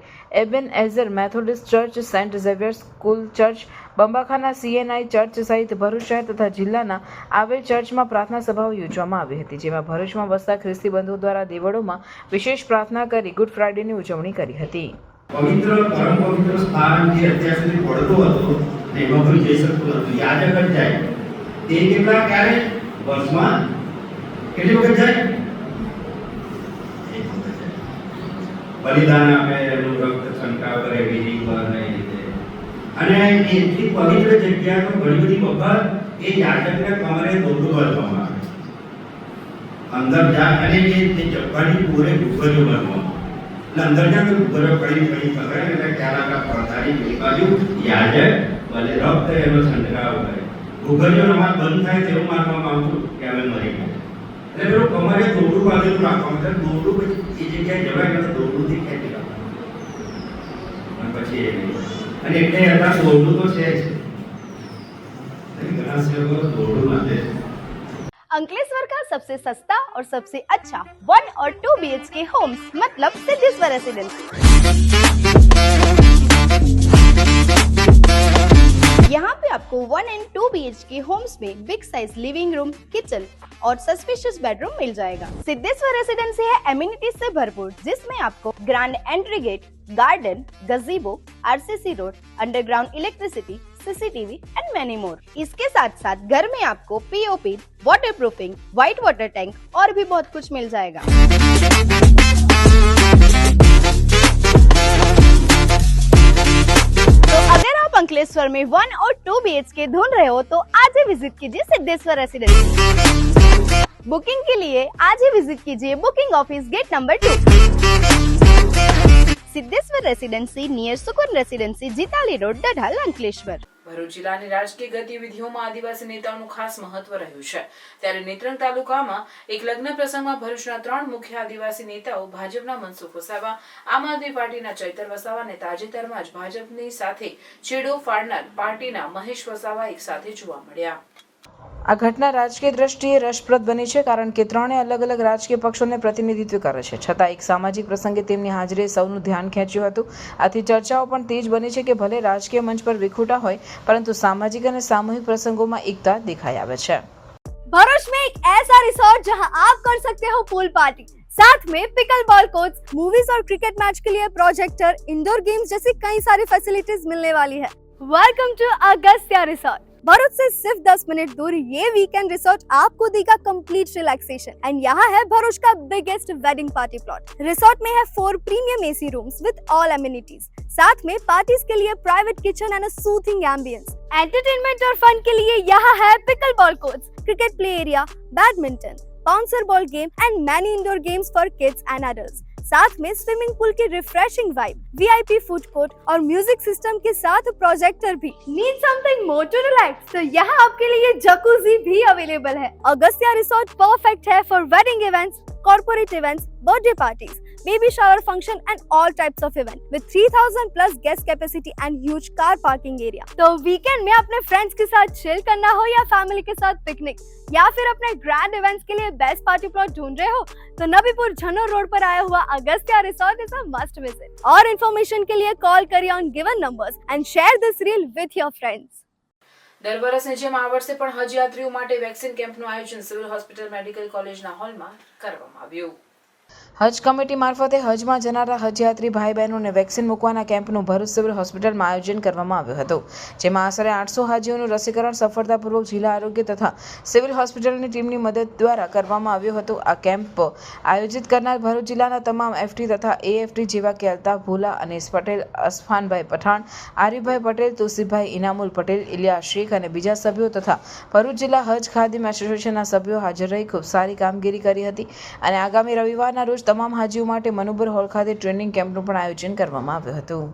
Ebenezer Methodist church, saint Xavier school church, Bambakhana CNI church સહિત ભરૂચ શહેર તથા જિલ્લાના આવેલ ચર્ચમાં પ્રાર્થના સભાઓ યોજવામાં આવી હતી. જેમાં ભરૂચમાં વસતા ખ્રિસ્તી બંધુઓ દ્વારા દેવળોમાં વિશેષ પ્રાર્થના કરી ગુડ ફ્રાઇડેની ઉજવણી કરી હતી. પવિત્ર પરમ પવિત્ર સ્થાન જે અત્યાર સુધી પડતું હતું ને એમાં કોઈ જઈ શકતું હતું. યાજક જ જાય તે કેટલા ક્યારે વર્ષમાં કેટલી વખત જાય? બલિદાન આપે, એનું રક્ત છંટકાવ કરે વિધિ પર ને રીતે. અને એટલી પવિત્ર જગ્યા તો ઘણી બધી વખત એ યાજકને કમરે દોરડું બાંધવામાં આવે. અંદર જા અને એ જગ્યાની પૂરે ગુગરીઓ બાંધવામાં એટલે અંદર જા તો ગુગરીઓ કડી પકડે એટલે ક્યારા પડતાની પેલી બાજુ યાજક ભલે રક્ત એનો છંટકાવ કરે. ગુગરીઓ નમાજ બંધ થાય તેવું માનવામાં આવતું કે હવે મરી ગયા. એટલે પેલું કમરે દોરડું બાંધેલું રાખવાનું એટલે દોરડું પછી એ જગ્યાએ જવાય એટલે દોરડુંથી ખેંચી રાખવાનું પછી અને એટલે અત્યારે દોરડું તો છે જ. ઘણા સેવકો દોરડું બાંધે. अंकलेश्वर का सबसे सस्ता और सबसे अच्छा 1 और 2 BHK होम्स मतलब सिद्धेश्वर रेसिडेंसी। यहाँ पे आपको 1 एंड 2 BHK होम्स में big size living room, kitchen और सस्पिशियस बेडरूम मिल जाएगा। सिद्धेश्वर रेसिडेंसी है एमिनिटीज से भरपूर, जिसमें आपको grand entry gate, garden, gazebo, RCC road, underground electricity, CCTV and many more. इसके साथ साथ घर में आपको POP, waterproofing, white water tank और भी बहुत कुछ मिल जाएगा। तो अगर आप अंकलेश्वर में 1 और 2 BHK ढूंढ रहे हो तो आज ही विजिट कीजिए सिद्धेश्वर रेसिडेंसी। बुकिंग के लिए आज ही विजिट कीजिए booking office gate number 2, Siddheshwar residency near Sukoon residency, Jitali road, Dadhal, Ankleshwar. Bharuch જિલ્લાની રાજકીય ગતિવિધિઓમાં આદિવાસી નેતાઓનું ખાસ મહત્વ રહ્યું છે. ત્યારે નેત્રંગ તાલુકામાં એક લગ્ન પ્રસંગમાં ભરૂચના 3 મુખ્ય આદિવાસી નેતાઓ ભાજપના મનસુખ વસાવા, આમ આદમી પાર્ટીના ચૈતર વસાવા અને તાજેતરમાં જ ભાજપની સાથે છેડો ફાડનાર પાર્ટીના મહેશ વસાવા એક સાથે જોવા મળ્યા. આ ઘટના રાજકીય દ્રષ્ટિએ રસપ્રદ બની છે, કારણ કે ત્રણે અલગ અલગ રાજકીય પક્ષોને પ્રતિનિધિત્વ કરે છે. છતાં એક સામાજિક પ્રસંગે તેમની હાજરીએ સૌનું ધ્યાન ખેંચ્યું હતું. આથી ચર્ચાઓ પણ તેજ બની છે કે ભલે રાજકીય મંચ પર વિખૂટા હોય, પરંતુ સામાજિક અને સામૂહિક प्रसंगों में एकता दिखाई आवे है। भरूच में एक ऐसा रिसोर्ट जहां आप कर सकते हो पूल पार्टी, साथ में पिकल बॉल कोर्ट्स, मूवीज और क्रिकेट मैच के लिए प्रोजेक्टर, इंडोर गेम्स जैसी कई सारी फैसिलिटीज मिलने वाली है। Welcome to Agastya resort. Bharuch से सिर्फ 10 मिनट दूर ये वीकेंड रिसोर्ट आपको देगा कंप्लीट रिलैक्सेशन एंड यहाँ है भरूच का biggest wedding party plot. Resort में है 4 premium AC rooms with all amenities, साथ में पार्टीज के लिए private kitchen and a soothing ambience. Entertainment और फन के लिए यहाँ है pickle ball courts, cricket play area, badminton, bouncer ball game and many indoor games for kids and adults. साथ में स्विमिंग पूल की refreshing vibe, VIP food court और music system के साथ प्रोजेक्टर भी। Need something more to relax? तो यहाँ आपके लिए जकूजी भी अवेलेबल है। अगस्त्या रिसोर्ट परफेक्ट है for wedding events, corporate events, birthday parties, baby shower function and all types of event with 3000 plus guest capacity and huge car parking area। तो weekend में अपने फ्रेंड्स के साथ चिल करना हो या फैमिली के साथ पिकनिक या फिर अपने ग्रैंड इवेंट्स के लिए बेस्ट पार्टी प्लॉट ढूंढ रहे हो तो नबीपुर झनोर रोड पर आया हुआ Agastya resort is a must visit. और इन्फॉर्मेशन के लिए कॉल करिए on given numbers and share this reel with your friends. દર વર્ષની જેમ આ વર્ષે પણ હજ યાત્રીઓ માટે વેક્સિન કેમ્પનું આયોજન સિવિલ હોસ્પિટલ મેડિકલ કોલેજના હોલમાં કરવામાં આવ્યું. હજ કમિટી મારફતે હજમાં જનારા હજયાત્રી ભાઈ બહેનોને વેક્સિન મૂકવાના કેમ્પનું ભરૂચ સિવિલ હોસ્પિટલમાં આયોજન કરવામાં આવ્યું હતું, જેમાં આશરે 800 હાજીઓનું રસીકરણ સફળતાપૂર્વક જિલ્લા આરોગ્ય તથા સિવિલ હોસ્પિટલની ટીમની મદદ દ્વારા કરવામાં આવ્યું હતું. આ કેમ્પ આયોજિત કરનાર ભરૂચ જિલ્લાના તમામ FT તથા AFT જેવા કે અલ્તાફ ભૂલા, અનીસ પટેલ, અસફાનભાઈ પઠાણ, આરિફભાઈ પટેલ, તુસીભાઈ ઇનામુલ પટેલ, ઇલિયાસ શેખ અને બીજા સભ્યો તથા ભરૂચ જિલ્લા હજ ખાદિમ એસોસિએશનના સભ્યો હાજર રહી ખૂબ સારી કામગીરી કરી હતી. અને આગામી રવિવારના રોજ તમામ હાજીઓ માટે મનુબર હોલ ખાતે ટ્રેનિંગ કેમ્પનું પણ આયોજન કરવામાં આવ્યું હતું.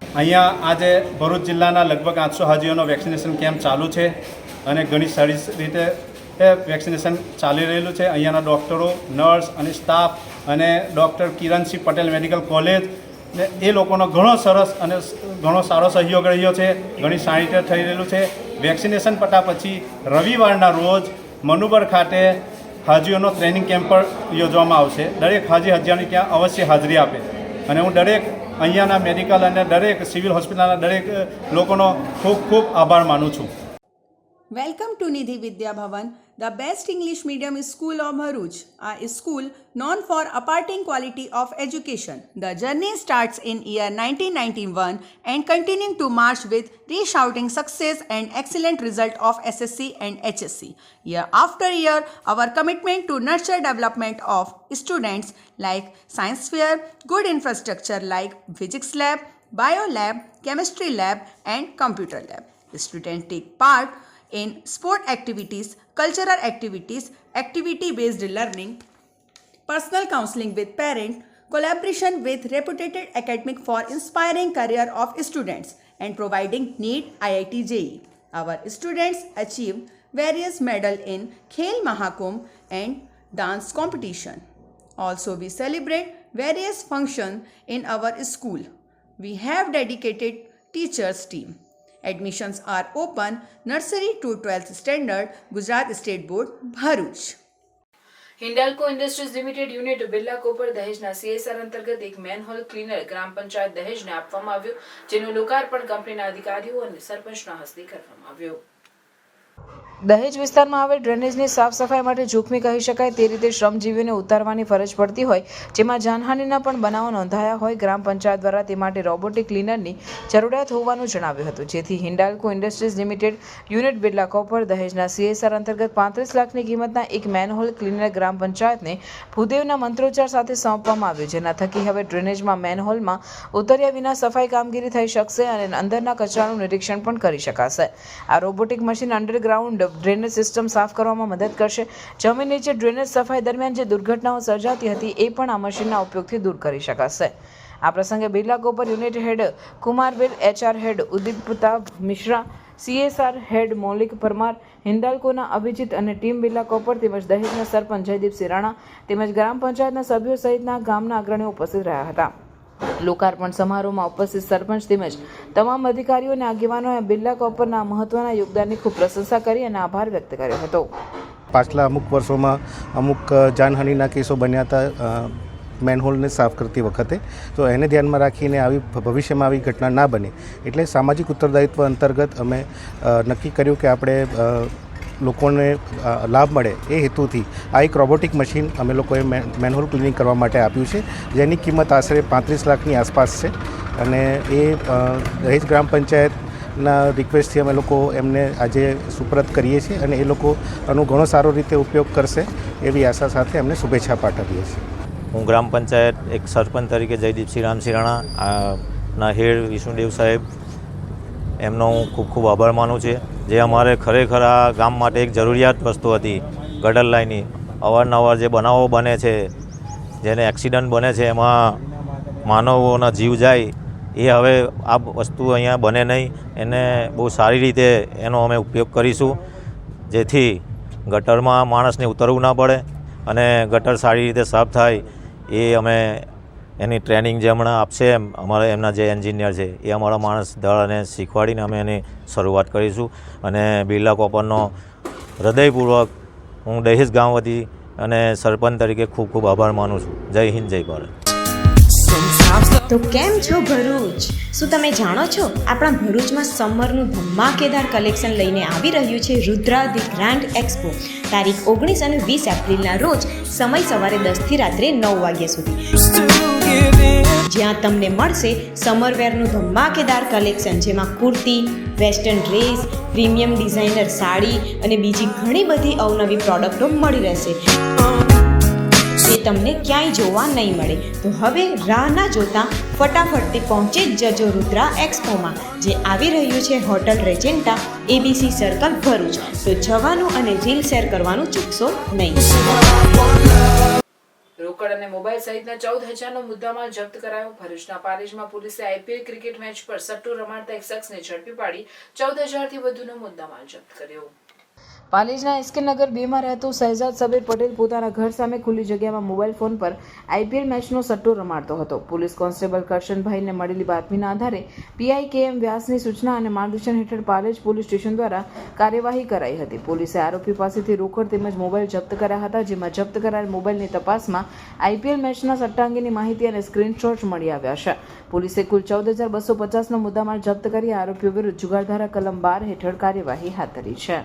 અહીંયા આજે ભરૂચ જિલ્લાના લગભગ 800 હાજીઓનો વેક્સિનેશન કેમ્પ ચાલુ છે અને ઘણી સારી રીતે એ વેક્સિનેશન ચાલી રહેલું છે. અહીંયાના ડૉક્ટરો, નર્સ અને સ્ટાફ અને doctor Kiransinh Patel medical college ને એ લોકોનો ઘણો સારો સહયોગ રહ્યો છે. ઘણી સારી રીતે થઈ રહેલું છે. વેક્સિનેશન પટ્યા પછી રવિવારના રોજ મનુબર ખાતે હાજીઓનો ટ્રેનિંગ કેમ્પ યોજવામાં આવશે. દરેક હાજી હજારની ત્યાં અવશ્ય હાજરી આપે અને હું દરેક અહીંયાના મેડિકલ અને દરેક સિવિલ હોસ્પિટલના દરેક લોકોનો ખૂબ ખૂબ આભાર માનું છું. Welcome to Nidhi Vidya Bhavan, the best English medium school of Bharuch, a school known for imparting quality of education. The journey starts in year 1991 and continuing to march with resounding success and excellent result of SSC and HSC. Year after year, our commitment to nurture development of students like science fair, good infrastructure like physics lab, bio lab, chemistry lab and computer lab. Students take part in sport activities, cultural activities, activity-based learning, personal counseling with parents, collaboration with reputed academic for inspiring career of students and providing NEET IIT JEE. Our students achieve various medals in Khel Mahakumbh and dance competition. Also, we celebrate various functions in our school. We have dedicated teachers team. Admissions are open nursery to 12th standard, Gujarat State Board, Bharuch. Hindalco industries limited unit Birla copper દહેજના CSR અંતર્ગત એક manhole cleaner ગ્રામ પંચાયત દહેજને આપવામાં આવ્યું, જેનું લોકાર્પણ કંપનીના અધિકારીઓ અને સરપંચના હસ્તે કરવામાં આવ્યું. દહેજ વિસ્તારમાં આવેલ ડ્રેનેજની સાફ સફાઈ માટે જોખમી કહી શકાય તે રીતે શ્રમજીવીઓને ઉતારવાની ફરજ પડતી હોય, જેમાં જાનહાનિના પણ બનાવો નોંધાયા હોય. ગ્રામ પંચાયત દ્વારા તે માટે રોબોટિક ક્લીનરની જરૂરિયાત હોવાનું જણાવ્યું હતું, જેથી Hindalco industries limited unit Birla copper દહેજના CSR અંતર્ગત 35 લાખની કિંમતના એક મેનહોલ ક્લીનર ગ્રામ પંચાયતને ભૂદેવના મંત્રોચ્ચાર સાથે સોંપવામાં આવ્યું, જેના થકી હવે ડ્રેનેજમાં મેનહોલમાં ઉતર્યા વિના સફાઈ કામગીરી થઈ શકશે અને અંદરના કચરાનું નિરીક્ષણ પણ કરી શકાશે. આ robotic machine underground drainage system સાફ કરવામાં મદદ કરશે. જમીન નીચે ડ્રેનેજ સફાઈ દરમિયાન જે દુર્ઘટનાઓ સર્જાતી હતી એ પણ આ મશીનના ઉપયોગથી દૂર કરી શકાશે. આ પ્રસંગે બિરલા કોપર યુનિટ હેડ કુમારબેન, HR head Udipta Mishra, CSR head Maulik Parmar, હિન્દાલ્કોના અભિજીત અને ટીમ બિરલા કોપર તેમજ દહેજના સરપંચ જયદીપસિંહ રાણા તેમજ ગ્રામ પંચાયતના સભ્યો સહિતના ગામના અગ્રણીઓ ઉપસ્થિત રહ્યા હતા. લોકાર્પણ સમારોહમાં ઉપસ્થિત સરપંચ તેમજ તમામ અધિકારીઓ અને આગેવાનોએ બિરલા કોપરના મહત્વના યોગદાનની ખૂબ પ્રશંસા કરી અને આભાર વ્યક્ત કર્યો હતો. પાછલા અમુક વર્ષોમાં અમુક જાનહાનિના કેસો બન્યા હતા મેનહોલને સાફ કરતી વખતે, તો એને ધ્યાનમાં રાખીને ભવિષ્યમાં આવી ઘટના ના બને એટલે સામાજિક ઉત્તરદાયિત્વ અંતર્ગત અમે નક્કી કર્યું કે આપણે લોકોને લાભ મળે એ હેતુથી આ એક રોબોટિક મશીન અમે લોકોએ મેનહોલ ક્લિનિંગ કરવા માટે આપ્યું છે, જેની કિંમત આશરે 35 લાખની આસપાસ છે. અને એ દહેજ ગ્રામ પંચાયતના રિક્વેસ્ટથી અમે લોકો એમને આજે સુપરત કરીએ છીએ અને એ લોકો આનો ઘણો સારો રીતે ઉપયોગ કરશે એવી આશા સાથે એમને શુભેચ્છા પાઠવીએ છીએ. હું ગ્રામ પંચાયત એક સરપંચ તરીકે જયદીપસિંહ રામસિંહ રાણા ના હેડ વિષ્ણુદેવ સાહેબ એમનો હું ખૂબ ખૂબ આભાર માનું છું, જે અમારે ખરેખર આ ગામ માટે એક જરૂરિયાત વસ્તુ હતી. ગટર લાઈનની અવારનવાર જે બનાવો બને છે, જેને એક્સિડન્ટ બને છે, એમાં માનવોના જીવ જાય, એ હવે આ વસ્તુ અહીંયા બને નહીં. એને બહુ સારી રીતે એનો અમે ઉપયોગ કરીશું, જેથી ગટરમાં માણસને ઉતરવું ના પડે અને ગટર સારી રીતે સાફ થાય. એ અમે એની ટ્રેનિંગ જે હમણાં આપશે અમારા એમના જે એન્જિનિયર છે એ અમારા માણસ દળને શીખવાડીને અમે એની શરૂઆત કરીશું. અને બિરલા કોપરનો હૃદયપૂર્વક હું દહેજ ગામ વતી અને સરપંચ તરીકે ખૂબ ખૂબ આભાર માનું છું. જય હિન્દ, જય ભારત. તો કેમ છો ભરૂચ? શું તમે જાણો છો આપણા ભરૂચમાં સમરનું ધમાકેદાર કલેક્શન લઈને આવી રહ્યું છે રુદ્રા ધી ગ્રાન્ડ એક્સપો. તારીખ 19 અને 20 એપ્રિલના રોજ, સમય સવારે 10 થી રાત્રે 9 વાગ્યા સુધી, જ્યાં તમને મળશે સમરવેરનું ધમાકેદાર કલેક્શન, જેમાં kurti, western dress, premium designer sari અને બીજી ઘણી બધી અવનવી પ્રોડક્ટો મળી રહેશે, જે તમને ક્યાંય જોવા નહીં મળે. તો હવે રાહ ના જોતા ફટાફટથી પહોંચી જ જજો રુદ્રા એક્સપોમાં, જે આવી રહ્યું છે હોટલ રેજેન્ટા, ABC સર્કલ, ભરૂચ. તો જવાનું અને રીલ શેર કરવાનું ચૂકશો નહીં. રોકડ અને મોબાઈલ સહિતના 14,000નો મુદ્દામાલ જપ્ત કરાયો. ભરૂચના પારેજમાં પોલીસે IPL ક્રિકેટ મેચ પર સટ્ટો રમાડતા એક શખ્સને ઝડપી પાડી 14,000થી વધુનો મુદ્દામાલ જપ્ત કર્યો. પાલેજના એસકે નગર 2માં રહેતો શહેજાદ સબીર પટેલ પોતાના ઘર સામે ખુલ્લી જગ્યામાં મોબાઈલ ફોન પર આઈપીએલ મેચનો સટ્ટો રમાડતો હતો. પોલીસ કોન્સ્ટેબલ કરશનભાઈને મળેલી બાતમીના આધારે પીઆઈ KM વ્યાસની સૂચના અને માર્ગદર્શન હેઠળ પાલેજ પોલીસ સ્ટેશન દ્વારા કાર્યવાહી કરાઈ હતી. પોલીસે આરોપી પાસેથી રોકડ તેમજ મોબાઈલ જપ્ત કર્યા હતા, જેમાં જપ્ત કરાયેલ મોબાઈલની તપાસમાં આઈપીએલ મેચના સટ્ટા અંગેની માહિતી અને સ્ક્રીનશોટ મળી આવ્યા છે. પોલીસે કુલ 14,250નો મુદ્દામાલ જપ્ત કરી આરોપીઓ વિરુદ્ધ જુગારધારા કલમ 12 હેઠળ કાર્યવાહી હાથ ધરી છે.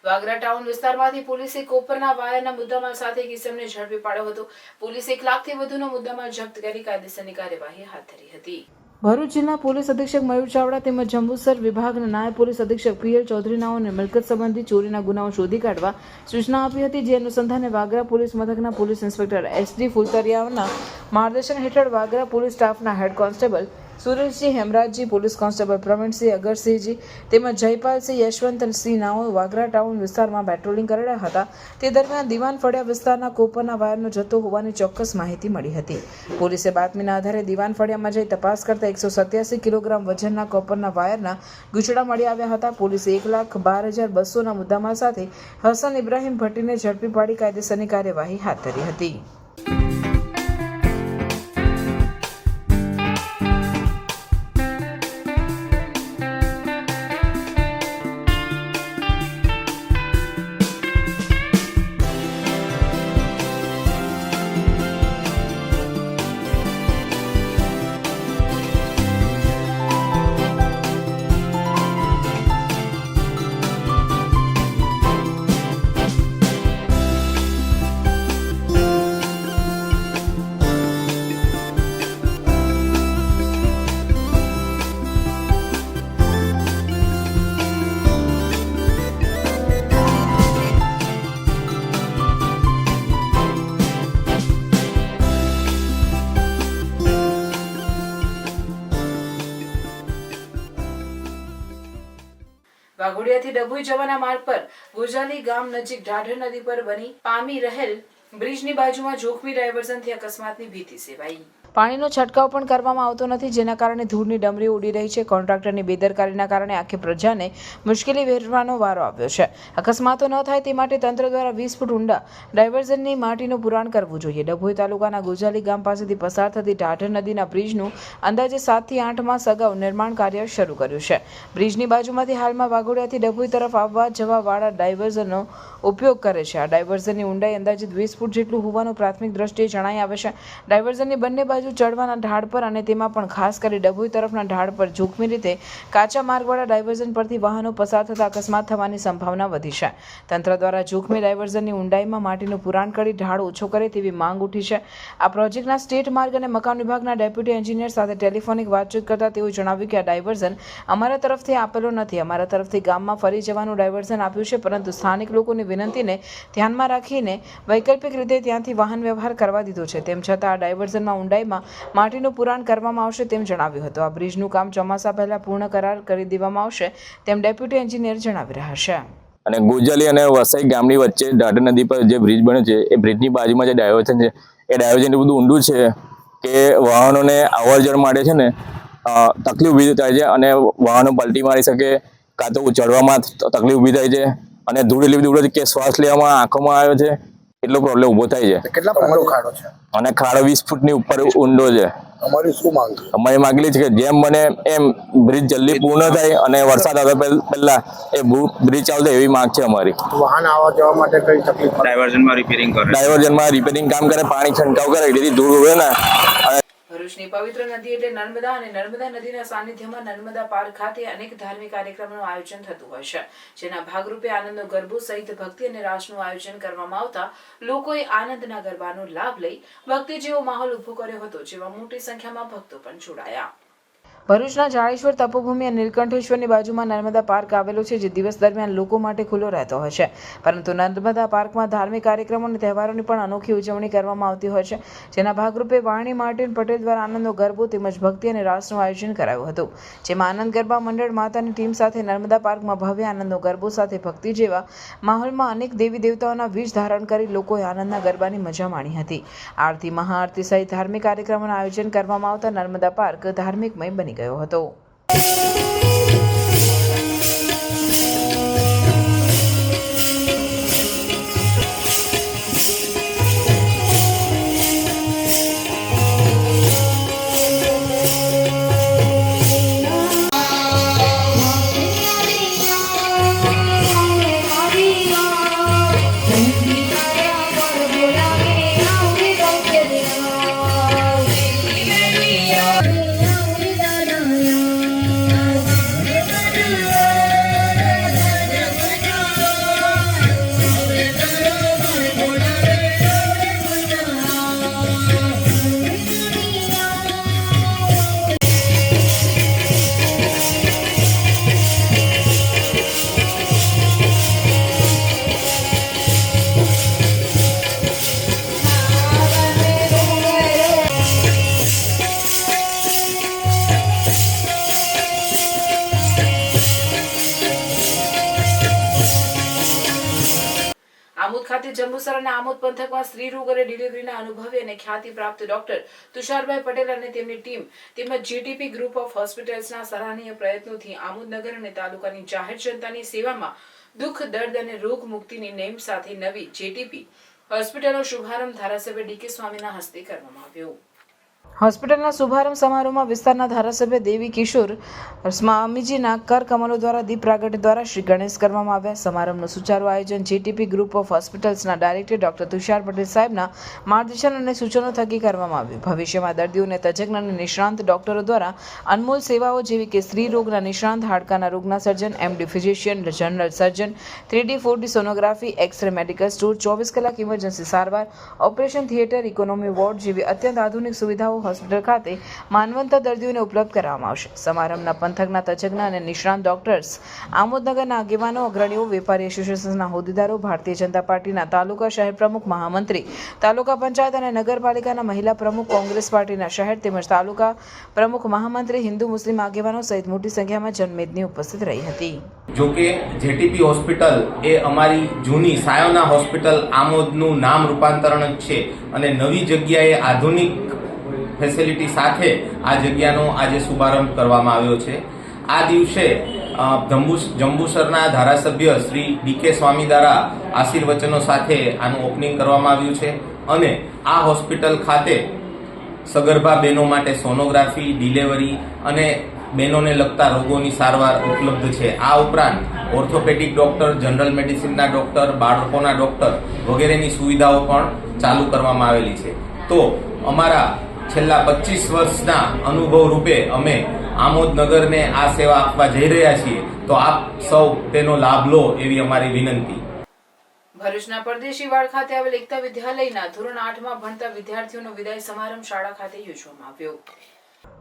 વાગરા ટાઉન વિસ્તારમાંથી પોલીસે કોપરના વાયરના મુદ્દામાલ સાથે એક ઇસમને ઝડપી પાડ્યો હતો. પોલીસે 1 લાખથી વધુનો મુદ્દામાલ જપ્ત કરી કાયદેસરની કાર્યવાહી હાથ ધરી હતી. ભરૂચ જિલ્લા પોલીસ અધિક્ષક મયુર ચાવડા તેમજ જંબુસર વિભાગના નાયબ પોલીસ અધિક્ષક PL ચૌધરીનાઓને મિલકત સંબંધી ચોરીના ગુનાઓ શોધી કાઢવા સૂચના આપી હતી. જે અનુસંધાને વાગરા પોલીસ મથકના પોલીસ ઇન્સ્પેક્ટર SD ફુલતરિયાના માર્ગદર્શન હેઠળ વાગરા પોલીસ સ્ટાફના head constable Sureshji Hemrajji, police constable Pravinsinh Agarsinhji તેમજ જયપાલસિંહ યશવંતસિંહ નાઓ વાગરા ટાઉન વિસ્તારમાં પેટ્રોલિંગ કરી રહ્યા હતા. તે દરમિયાન દિવાન ફળિયા વિસ્તારના કોપરના વાયરનો જથ્થો હોવાની ચોક્કસ માહિતી મળી હતી. પોલીસે બાતમીના આધારે દિવાન ફળિયામાં જઈ તપાસ કરતા 187 કિલોગ્રામ વજનના કોપરના વાયરના ગૂંચડા મળી આવ્યા હતા. પોલીસે 1,12,200ના મુદ્દામાલ સાથે હસન ઇબ્રાહીમ ભટ્ટીને ઝડપી પાડી કાયદેસરની કાર્યવાહી હાથ ધરી હતી. વાઘોડિયાથી ડભોઈ જવાના માર્ગ પર ગોજાલી ગામ નજીક ઢાઢર નદી પર બની પામી રહેલ બ્રિજની બાજુમાં જોખમી ડાયવર્ઝનથી અકસ્માતની ભીતિ સેવાઈ. પાણીનો છંટકાવ પણ કરવામાં આવતો નથી, જેના કારણે ધૂળની ડમરીઓ ઉડી રહી છે. કોન્ટ્રાક્ટરની બેદરકારીના કારણે આખી પ્રજાને મુશ્કેલી વેઠવાનો વારો આવ્યો છે. અકસ્માતો ન થાય તે માટે તંત્ર દ્વારા 20 ફૂટ ઊંડા ડાયવર્ઝનની માટીનું પુરાણ કરવું જોઈએ. ડભોઈ તાલુકાના ગોજાલી ગામ પાસેથી પસાર થતી ઢાઢર નદીના બ્રિજનું અંદાજે 7 થી 8 માસ અગાઉ નિર્માણ કાર્ય શરૂ કર્યું છે. બ્રિજની બાજુમાંથી હાલમાં વાઘોડિયાથી ડભોઈ તરફ આવવા જવાવાળા ડાયવર્ઝનનો ઉપયોગ કરે છે. આ ડાયવર્ઝનની ઊંડાઈ અંદાજિત 20 ફૂટ જેટલું હોવાનું પ્રાથમિક દ્રષ્ટિએ જણાઈ આવે છે. ડાયવર્ઝનની બંને બાજુ ચડવાના ઢાળ પર અને તેમાં પણ ખાસ કરી ડભોઈ તરફના ઢાળ પર જોખમી રીતે કાચા માર્ગવાળા ડાયવર્ઝન પરથી વાહનો પસાર થતા અકસ્માત થવાની સંભાવના વધી છે. તંત્ર દ્વારા જોખમી ડાયવર્ઝનની ઊંડાઈમાં માટીનું પુરાણ કરી ઢાળ ઓછો કરે તેવી માંગ ઉઠી છે. આ પ્રોજેક્ટના સ્ટેટ માર્ગ અને મકાન વિભાગના ડેપ્યુટી એન્જિનિયર સાથે ટેલિફોનિક વાતચીત કરતા તેઓએ જણાવ્યું કે આ ડાયવર્ઝન અમારા તરફથી આપેલો નથી. અમારા તરફથી ગામમાં ફરી જવાનું ડાયવર્ઝન આપ્યું છે, પરંતુ સ્થાનિક લોકોની વિનંતીને ધ્યાનમાં રાખીને વૈકલ્પિક રીતે ત્યાંથી વાહન વ્યવહાર કરવા દીધો છે. તેમ છતાં આ ડાયવર્ઝનમાં ઊંડાઈમાં માટીનું પુરાણ કરવામાં આવશે તેમ જણાવ્યું હતું. આ બ્રિજનું કામ ચોમાસા પહેલા પૂર્ણ કરાર કરી દેવામાં આવશે તેમ ડેપ્યુટી એન્જિનિયર જણાવી રહ્યા છે. અને ગોજાલી અને વસાઈ ગામની વચ્ચે ઢાઢર નદી પર જે બ્રિજ બને છે એ બ્રિજની બાજુમાં જે ડાયવર્ઝન છે એ ડાયવર્ઝન એટલું બધું ઊંડું છે કે વાહનોને અવર જવર માટે છે ને તકલીફ ઊભી થાય છે અને વાહનો પલટી મારી શકે, કાં તો ચડવામાં તકલીફ ઊભી થાય છે અને ધૂળ એટલી બધી ઉડે છે કે શ્વાસ લેવામાં આંખોમાં આવે છે એટલો પ્રોબ્લેમ ઊભો થાય છે. કેટલા ફૂટનો ખાડો છે? અને ખાડો 20 ફૂટની ઉપર ઊંડો છે. અમારી શું માંગ છે? અમારી માંગણી છે કે જેમ બને એમ બ્રિજ જલ્દી પૂર્ણ થાય અને વરસાદ આવે પહેલા એ બ્રિજ ચાલુ થાય એવી માંગ છે અમારી. વાહન આવવા જવા માટે કઈ તકલીફ? ડાયવર્ઝનમાં રિપેરિંગ કામ કરે, પાણી છંટકાવ કરે, જેથી ધૂળ ઉડે ના. ભરૂચની પવિત્ર નદી એટલે નર્મદા અને નર્મદા નદીના સાનિધ્યમાં નર્મદા પાર્ક ખાતે અનેક ધાર્મિક કાર્યક્રમોનું આયોજન થતું હોય છે, જેના ભાગરૂપે આનંદનો ગરબો સહિત ભક્તિ અને રાસનું આયોજન કરવામાં આવતા લોકોએ આનંદના ગરબાનો લાભ લઈ ભક્તિ જેવો માહોલ ઉભો કર્યો હતો, જેમાં મોટી સંખ્યામાં ભક્તો પણ જોડાયા. ભરૂચના જાડેશ્વર તપોભૂમિ અને નીલકંઠેશ્વરની બાજુમાં નર્મદા પાર્ક આવેલો છે, જે દિવસ દરમિયાન લોકો માટે ખુલ્લો રહેતો હોય છે, પરંતુ નર્મદા પાર્કમાં ધાર્મિક કાર્યક્રમો અને તહેવારોની પણ અનોખી ઉજવણી કરવામાં આવતી હોય છે, જેના ભાગરૂપે વાણી માર્ટિન પટેલ દ્વારા આનંદનો ગરબો તેમજ ભક્તિ અને રાસનું આયોજન કરાયું હતું, જેમાં આનંદ ગરબા મંડળ માતાની ટીમ સાથે નર્મદા પાર્કમાં ભવ્ય આનંદનો ગરબો સાથે ભક્તિ જેવા માહોલમાં અનેક દેવી દેવતાઓના વીજ ધારણ કરી લોકોએ આનંદના ગરબાની મજા માણી હતી. આરતી, મહાઆરતી સહિત ધાર્મિક કાર્યક્રમોનું આયોજન કરવામાં આવતા નર્મદા પાર્ક ધાર્મિકમય બની ગયો હતો. આમોદ ખાતે જંબુસર અને આમોદ પંથકમાં સ્ત્રી રોગ અને ડિલિવરીના અનુભવી અને ખ્યાતિ પ્રાપ્ત ડોક્ટર તુષારભાઈ પટેલ અને તેમની ટીમ તેમજ જીટીપી ગ્રુપ ઓફ હોસ્પિટલ્સના સરાહનીય પ્રયત્નોથી આમોદ નગર અને તાલુકાની જાહેર જનતાની સેવામાં દુઃખ, દર્દ અને રોગ મુક્તિની નેમ સાથે નવી જીટીપી હોસ્પિટલનો શુભારંભ ધારાસભ્ય ડીકે સ્વામીના હસ્તે કરવામાં આવ્યો. હોસ્પિટલના શુભારંભ સમારોહમાં વિસ્તારના ધારાસભ્ય દેવી કિશોર સ્વામીજીના કરકમલો દ્વારા દીપ પ્રાગટ્ય દ્વારા શ્રી ગણેશ કરવામાં આવ્યા. સમારંભનું સુચારું આયોજન જીટીપી ગ્રુપ ઓફ હોસ્પિટલ્સના ડાયરેક્ટર ડોક્ટર તુષાર પટેલ સાહેબના માર્ગદર્શન અને સૂચનો થકી કરવામાં આવ્યું. ભવિષ્યમાં દર્દીઓને તજજ્ઞ અને નિષ્ણાંત ડોક્ટરો દ્વારા અનમોલ સેવાઓ જેવી કે સ્ત્રી રોગના નિષ્ણાંત, હાડકાના રોગના surgeon, MD physician, general surgeon, 3D 4D sonography, X-ray, medical store, 24 કલાક ઇમરજન્સી સારવાર, ઓપરેશન થિયેટર, ઇકોનોમી વોર્ડ જેવી અત્યંત આધુનિક સુવિધાઓ હોસ્પિટલ ખાતે માનવંત દર્દીઓને ઉપલબ્ધ કરવામાં આવશે. સમારંભના પંથકના તજજ્ઞ અને નિષ્ણાંત ડોક્ટર્સ, આમોદનગરના આગેવાનો, અગ્રણીઓ, વેપારી એસોસિએશનના હોદ્દેદારો, ભારતીય જનતા પાર્ટીના તાલુકા શહેર પ્રમુખ, મહામંત્રી, તાલુકા પંચાયત અને નગરપાલિકાના મહિલા પ્રમુખ, કોંગ્રેસ પાર્ટીના શહેર તેમજ તાલુકા પ્રમુખ, મહામંત્રી, હિન્દુ મુસ્લિમ આગેવાનો સહિત મોટી સંખ્યામાં જનમેદની ઉપસ્થિત રહી હતી. જોકે જેટીપી હોસ્પિટલ એ અમારી જૂની સાયોના હોસ્પિટલ આમોદનું નામ રૂપાંતરણ જ છે અને નવી જગ્યાએ આધુનિક ફેસિલિટી સાથે આ જગ્યાનો આજે શુભારંભ કરવામાં આવ્યો છે. આ દિવસે જંબુસરના ધારાસભ્ય શ્રી ડીકે સ્વામી દ્વારા આશીર્વચનો સાથે આનું ઓપનિંગ કરવામાં આવ્યું છે અને આ હોસ્પિટલ ખાતે સગર્ભા બહેનો માટે સોનોગ્રાફી, ડિલિવરી અને બહેનોને લગતા રોગોની સારવાર ઉપલબ્ધ છે. આ ઉપરાંત ઓર્થોપેડિક ડોક્ટર, જનરલ મેડિસિનના ડોક્ટર, બાળકોના ડોક્ટર વગેરેની સુવિધાઓ પણ ચાલુ કરવામાં આવેલી છે. તો અમારા છેલ્લા 25 વર્ષના અનુભવ રૂપે અમે આમોદ નગરને આ સેવા આપવા જઈ રહ્યા છીએ, તો આપ સૌ તેનો લાભ લો એવી અમારી વિનંતી. ભરૂચના પરદેશીવાડ ખાતે આવેલ એકતા વિદ્યાલયના ધોરણ 8માં ભણતા વિદ્યાર્થીઓનો વિદાય સમારંભ શાળા ખાતે યોજવામાં આવ્યો.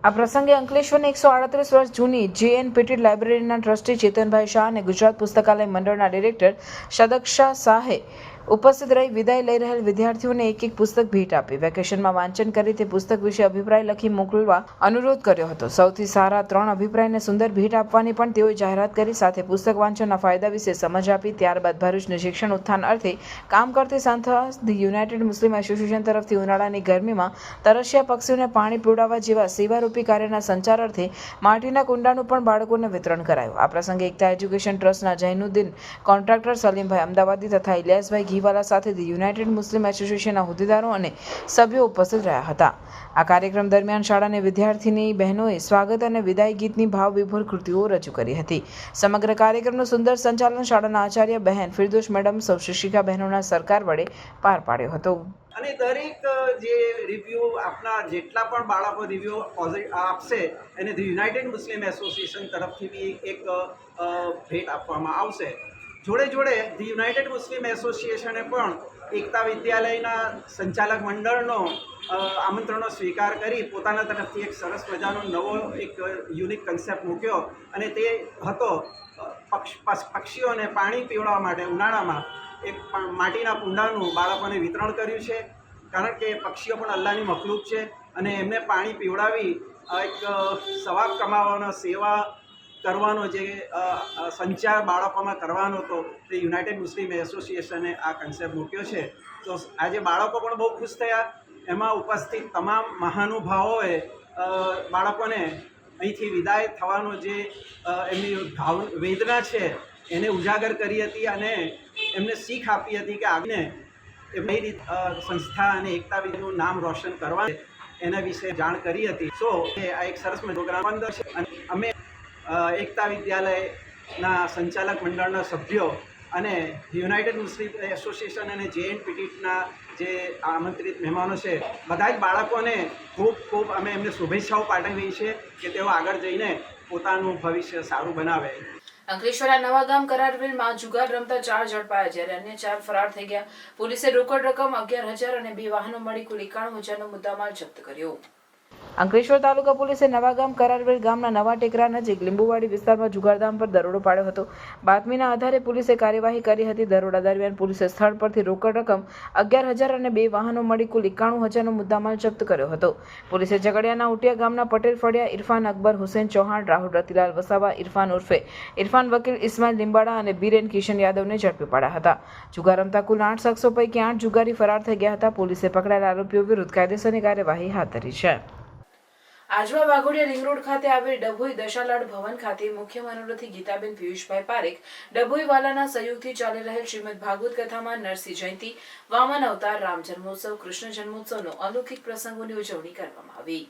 આ પ્રસંગે અંકલેશ્વરની 138 વર્ષ જૂની JN પેટેલ લાઇબ્રેરીના ટ્રસ્ટી ચેતનભાઈ શાહ અને ગુજરાત પુસ્તકાલય મંડળના ડિરેક્ટર સદક્ષા શાહે ઉપસ્થિત રહી વિદાય લઈ રહેલ વિદ્યાર્થીઓને એક પુસ્તક ભેટ આપી વેકેશનમાં વાંચન કરી તે પુસ્તક વિશે અભિપ્રાય લખી મોકલવા અનુરોધ કર્યો હતો. સૌથી સારા 3 અભિપ્રાયને સુંદર ભેટ આપવાની પણ તેઓએ જાહેરાત કરી. સાથે પુસ્તક વાંચનના ફાયદા વિશે સમજ આપી. ત્યારબાદ ભરૂચની શિક્ષણ ઉત્થાન અર્થે કામ કરતી સંસ્થા ધી યુનાઇટેડ મુસ્લિમ એસોસિએશન તરફથી ઉનાળાની ગરમીમાં તરસ્યા પક્ષીઓને પાણી પીવડાવવા જેવા સેવારૂપી કાર્યના સંચાર અર્થે માટીના કુંડાનું પણ બાળકોને વિતરણ કરાયું. આ પ્રસંગે એકતા એજ્યુકેશન ટ્રસ્ટના જૈનુદ્દીન કોન્ટ્રાક્ટર, સલીમભાઈ અમદાવાદી તથા ઇલિયાસભાઈ ઘીવાલા સાથે ધી યુનાઇટેડ મુસ્લિમ એસોસિએશનના હોદ્દેદારો અને સભ્યો ઉપસ્થિત રહ્યા હતા. આ કાર્યક્રમ દરમિયાન શાળાની વિદ્યાર્થીની બહેનોએ સ્વાગત અને વિદાય ગીતની ભાવવિભોર કૃતિઓ રજૂ કરી હતી. સમગ્ર કાર્યક્રમનું સુંદર સંચાલન શાળાના આચાર્ય બહેન ફિરદોશ મેડમ સૌ શિક્ષિકા બહેનોના સરકાર વડે પાર પાડ્યો હતો. અને દરેક જે રિવ્યૂ આપના જેટલા પણ બાળકો રિવ્યૂ આપશે એને ધી યુનાઇટેડ મુસ્લિમ એસોસિએશન તરફથી બી એક ભેટ આપવામાં આવશે. જોડે જોડે ધી યુનાઇટેડ મુસ્લિમ એસોસિએશને પણ એકતા વિદ્યાલયના સંચાલક મંડળનો આમંત્રણનો સ્વીકાર કરી પોતાના તરફથી એક સરસ મજાનો નવો એક યુનિક કન્સેપ્ટ મૂક્યો અને તે હતો પક્ષીઓને પાણી પીવડાવવા માટે ઉનાળામાં એક માટીના કુંડાનું બાળકોને વિતરણ કર્યું છે. કારણ કે પક્ષીઓ પણ અલ્લાહની મખલૂક છે અને એમને પાણી પીવડાવી એક સવાબ કમાવાનો, સેવા કરવાનો જે સંચાર બાળકોમાં કરવાનો હતો તે યુનાઇટેડ મુસ્લિમ એસોસિએશને આ કન્સેપ્ટ મૂક્યો છે. તો આજે બાળકો પણ બહુ ખુશ થયા. એમાં ઉપસ્થિત તમામ મહાનુભાવોએ બાળકોને અહીંથી વિદાય થવાનો જે એમની વેદના છે એને ઉજાગર કરી હતી અને એમને શીખ આપી હતી કે આગને કઈ રીતે સંસ્થા અને એકતા વિદ્યાનું નામ રોશન કરવા એના વિશે જાણ કરી હતી. સો આ એક સરસ પ્રોગ્રામ છે અને અમે એકતા વિદ્યાલયના સંચાલક મંડળના સભ્યો અને યુનાઇટેડ મુસ્લિમ એસોસિએશન અને JNPTના જે આમંત્રિત મહેમાનો છે બધા જ બાળકોને ખૂબ ખૂબ અમે એમને શુભેચ્છાઓ પાઠવીએ છીએ કે તેઓ આગળ જઈને પોતાનું ભવિષ્ય સારું બનાવે. અંકલેશ્વરના નવાગામ કરારવેલમાં જુગાર રમતા 4 ઝડપાયા જ્યારે અન્ય 4 ફરાર થઈ ગયા. પોલીસે રોકડ રકમ 11,000 અને 2 વાહનો મળી કુલ 91,000નો મુદ્દામાલ જપ્ત કર્યો. અંકલેશ્વર તાલુકા પોલીસે નવાગામ કરારવેલ ગામના નવા ટેકરા નજીક લીંબુવાડી વિસ્તારમાં જુગારધામ પર દરોડો પાડ્યો હતો. બાતમીના આધારે પોલીસે કાર્યવાહી કરી હતી. દરોડા દરમિયાન પોલીસે સ્થળ પરથી રોકડ રકમ 11,000 અને 2 વાહનો મળી કુલ 91,000નો મુદ્દામાલ જપ્ત કર્યો હતો. પોલીસે ઝઘડિયાના ઉટિયા ગામના પટેલ ફળિયા ઇરફાન અકબર, હુસેન ચૌહાણ, રાહુલ રતિલાલ વસાવા, ઇરફાન ઉર્ફે ઇરફાન વકીલ, ઇસ્માઇલ લીંબાડા અને બીરેન કિશન યાદવને ઝડપી પાડ્યા હતા. જુગાર રમતા કુલ 8 શખ્સો પૈકી 8 જુગારી ફરાર થઈ ગયા હતા. પોલીસે પકડાયેલા આરોપીઓ વિરુદ્ધ કાયદેસરની કાર્યવાહી હાથ ધરી છે. આજવા વાઘોડિયા રિંગ રોડ ખાતે આવેલ ડભોઈ દશાલાડ ભવન ખાતે મુખ્ય મનોરથી ગીતાબેન પિયુષભાઈ પારેખ ડભોઈવાલાના સહયોગથી ચાલી રહેલ શ્રીમદ ભાગવત કથામાં નરસિંહ જયંતિ, વામન અવતાર, રામ જન્મોત્સવ, કૃષ્ણ જન્મોત્સવનો અલૌકિક પ્રસંગોની ઉજવણી કરવામાં આવી.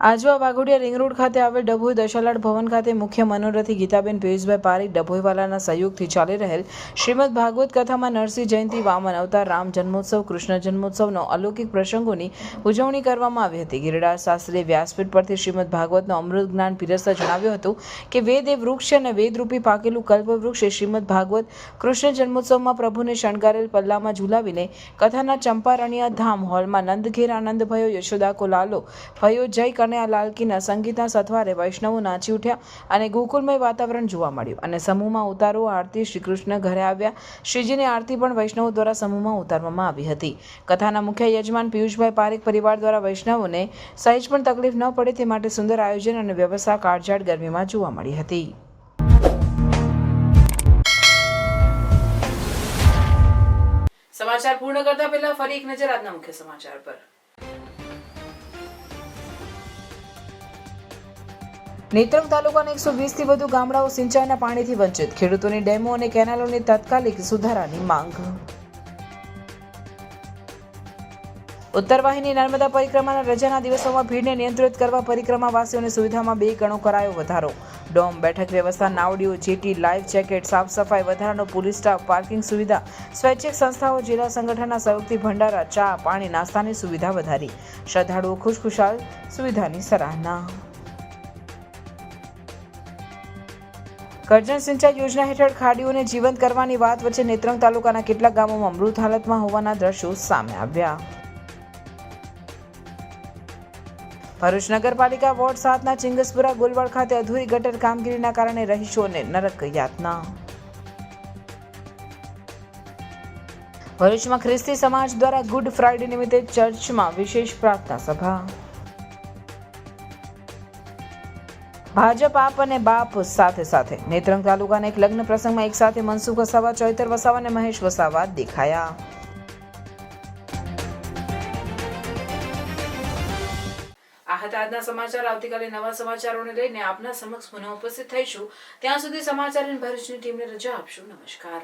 આજવા વાઘોડિયા રિંગ રોડ ખાતે આવેલ ડભોઈ દશાલાડ ભવન ખાતે મુખ્ય મનોરથી ગીતાબેન પિયુષભાઈ પારેખ ડભોઈવાલાના સહયોગથી ચાલી રહેલ શ્રીમદ ભાગવત કથામાં નરસિંહ જયંતિ, વામન અવતાર, રામ જન્મોત્સવ, કૃષ્ણ જન્મોત્સવનો અલૌકિક પ્રસંગોની ઉજવણી કરવામાં આવી હતી. ગિરિરાજ શાસ્ત્રીએ વ્યાસપીઠ પરથી શ્રીમદ ભાગવતનું અમૃત જ્ઞાન પીરસતા જણાવ્યું હતું કે વેદ એ વૃક્ષ છે અને વેદરૂપી પાકેલું કલ્પવૃક્ષ એ શ્રીમદ ભાગવત કૃષ્ણ જન્મોત્સવમાં પ્રભુને શણગારેલ પલ્લામાં ઝુલાવીને કથાના ચંપારણ્ય ધામ હોલમાં નંદઘેર આનંદ ભયો, યશોદા કો લાલો ભયો, જય લાલકીના સંગીતના સથવારે વૈષ્ણવો નાચી ઉઠ્યા અને ગોકુલમય વાતાવરણ જોવા મળ્યું અને સમૂહમાં ઉતારો આરતી. શ્રી કૃષ્ણ ઘરે આવ્યા. શ્રીજીની આરતી પણ વૈષ્ણવો દ્વારા સમૂહમાં ઉતારવામાં આવી હતી. કથાના મુખ્ય યજમાન પિયુષભાઈ પારેખ પરિવાર દ્વારા વૈષ્ણવોને સહેજ પણ તકલીફ ન પડે તે માટે સુંદર આયોજન અને વ્યવસ્થા કાળઝાળ ગરમીમાં જોવા મળી હતી. સમાચાર પૂર્ણ કરતા પહેલા ફરી એક નજર આજના મુખ્ય સમાચાર પર. નેત્રંગ તાલુકાના 120થી વધુ ગામડાઓ સિંચાઈના પાણીથી વંચિત. ખેડૂતોની ડેમો અને કેનાલોની તાત્કાલિક સુધારાની માંગ. ઉત્તર વાહિની નર્મદા પરિક્રમાના રજાના દિવસોમાં ભીડને નિયંત્રિત કરવા પરિક્રમાવાસીઓની સુવિધામાં 2 ગણો કરાયો વધારો. ડોમ, બેઠક વ્યવસ્થા, નાવડીઓ, જેટી, લાઈફ જેકેટ, સાફ સફાઈ, વધારાનો પોલીસ સ્ટાફ, પાર્કિંગ સુવિધા, સ્વૈચ્છિક સંસ્થાઓ, જિલ્લા સંગઠનના સહયોગથી ભંડારા, ચા, પાણી, નાસ્તાની સુવિધા વધારી. શ્રદ્ધાળુઓ ખુશખુશાલ, સુવિધાની સરાહના. કરજણ સિંચાઈ યોજના હેઠળ ખાડીઓને જીવંત કરવાની વાત વચ્ચે નેત્રંગ તાલુકાના કેટલાક ગામોમાં મૃત હાલતમાં હોવાના દ્રશ્યો સામે આવ્યા. ભરૂચ નગરપાલિકા વોર્ડ 7ના ચિંગસપુરા ગોલવાડ ખાતે અધૂરી ગટર કામગીરીના કારણે રહીશોને નરક યાતના. ભરૂચમાં ખ્રિસ્તી સમાજ દ્વારા ગુડ ફ્રાઇડે નિમિત્તે ચર્ચમાં વિશેષ પ્રાર્થના સભા. ભાજપ આપ અને બાપ સાથે સાથે નેત્રંગ તાલુકાના એક લગ્ન પ્રસંગમાં એક સાથે મનસુખ વસાવા, ચૈતર વસાવા અને મહેશ વસાવા દેખાયા. આ હતા આજના સમાચાર. આવતીકાલે નવા સમાચારોને લઈને આપના સમક્ષ પુનઃ ઉપસ્થિત થઈશું. ત્યાં સુધી સમાચાર ભરૂચની ટીમને રજા આપશું. નમસ્કાર.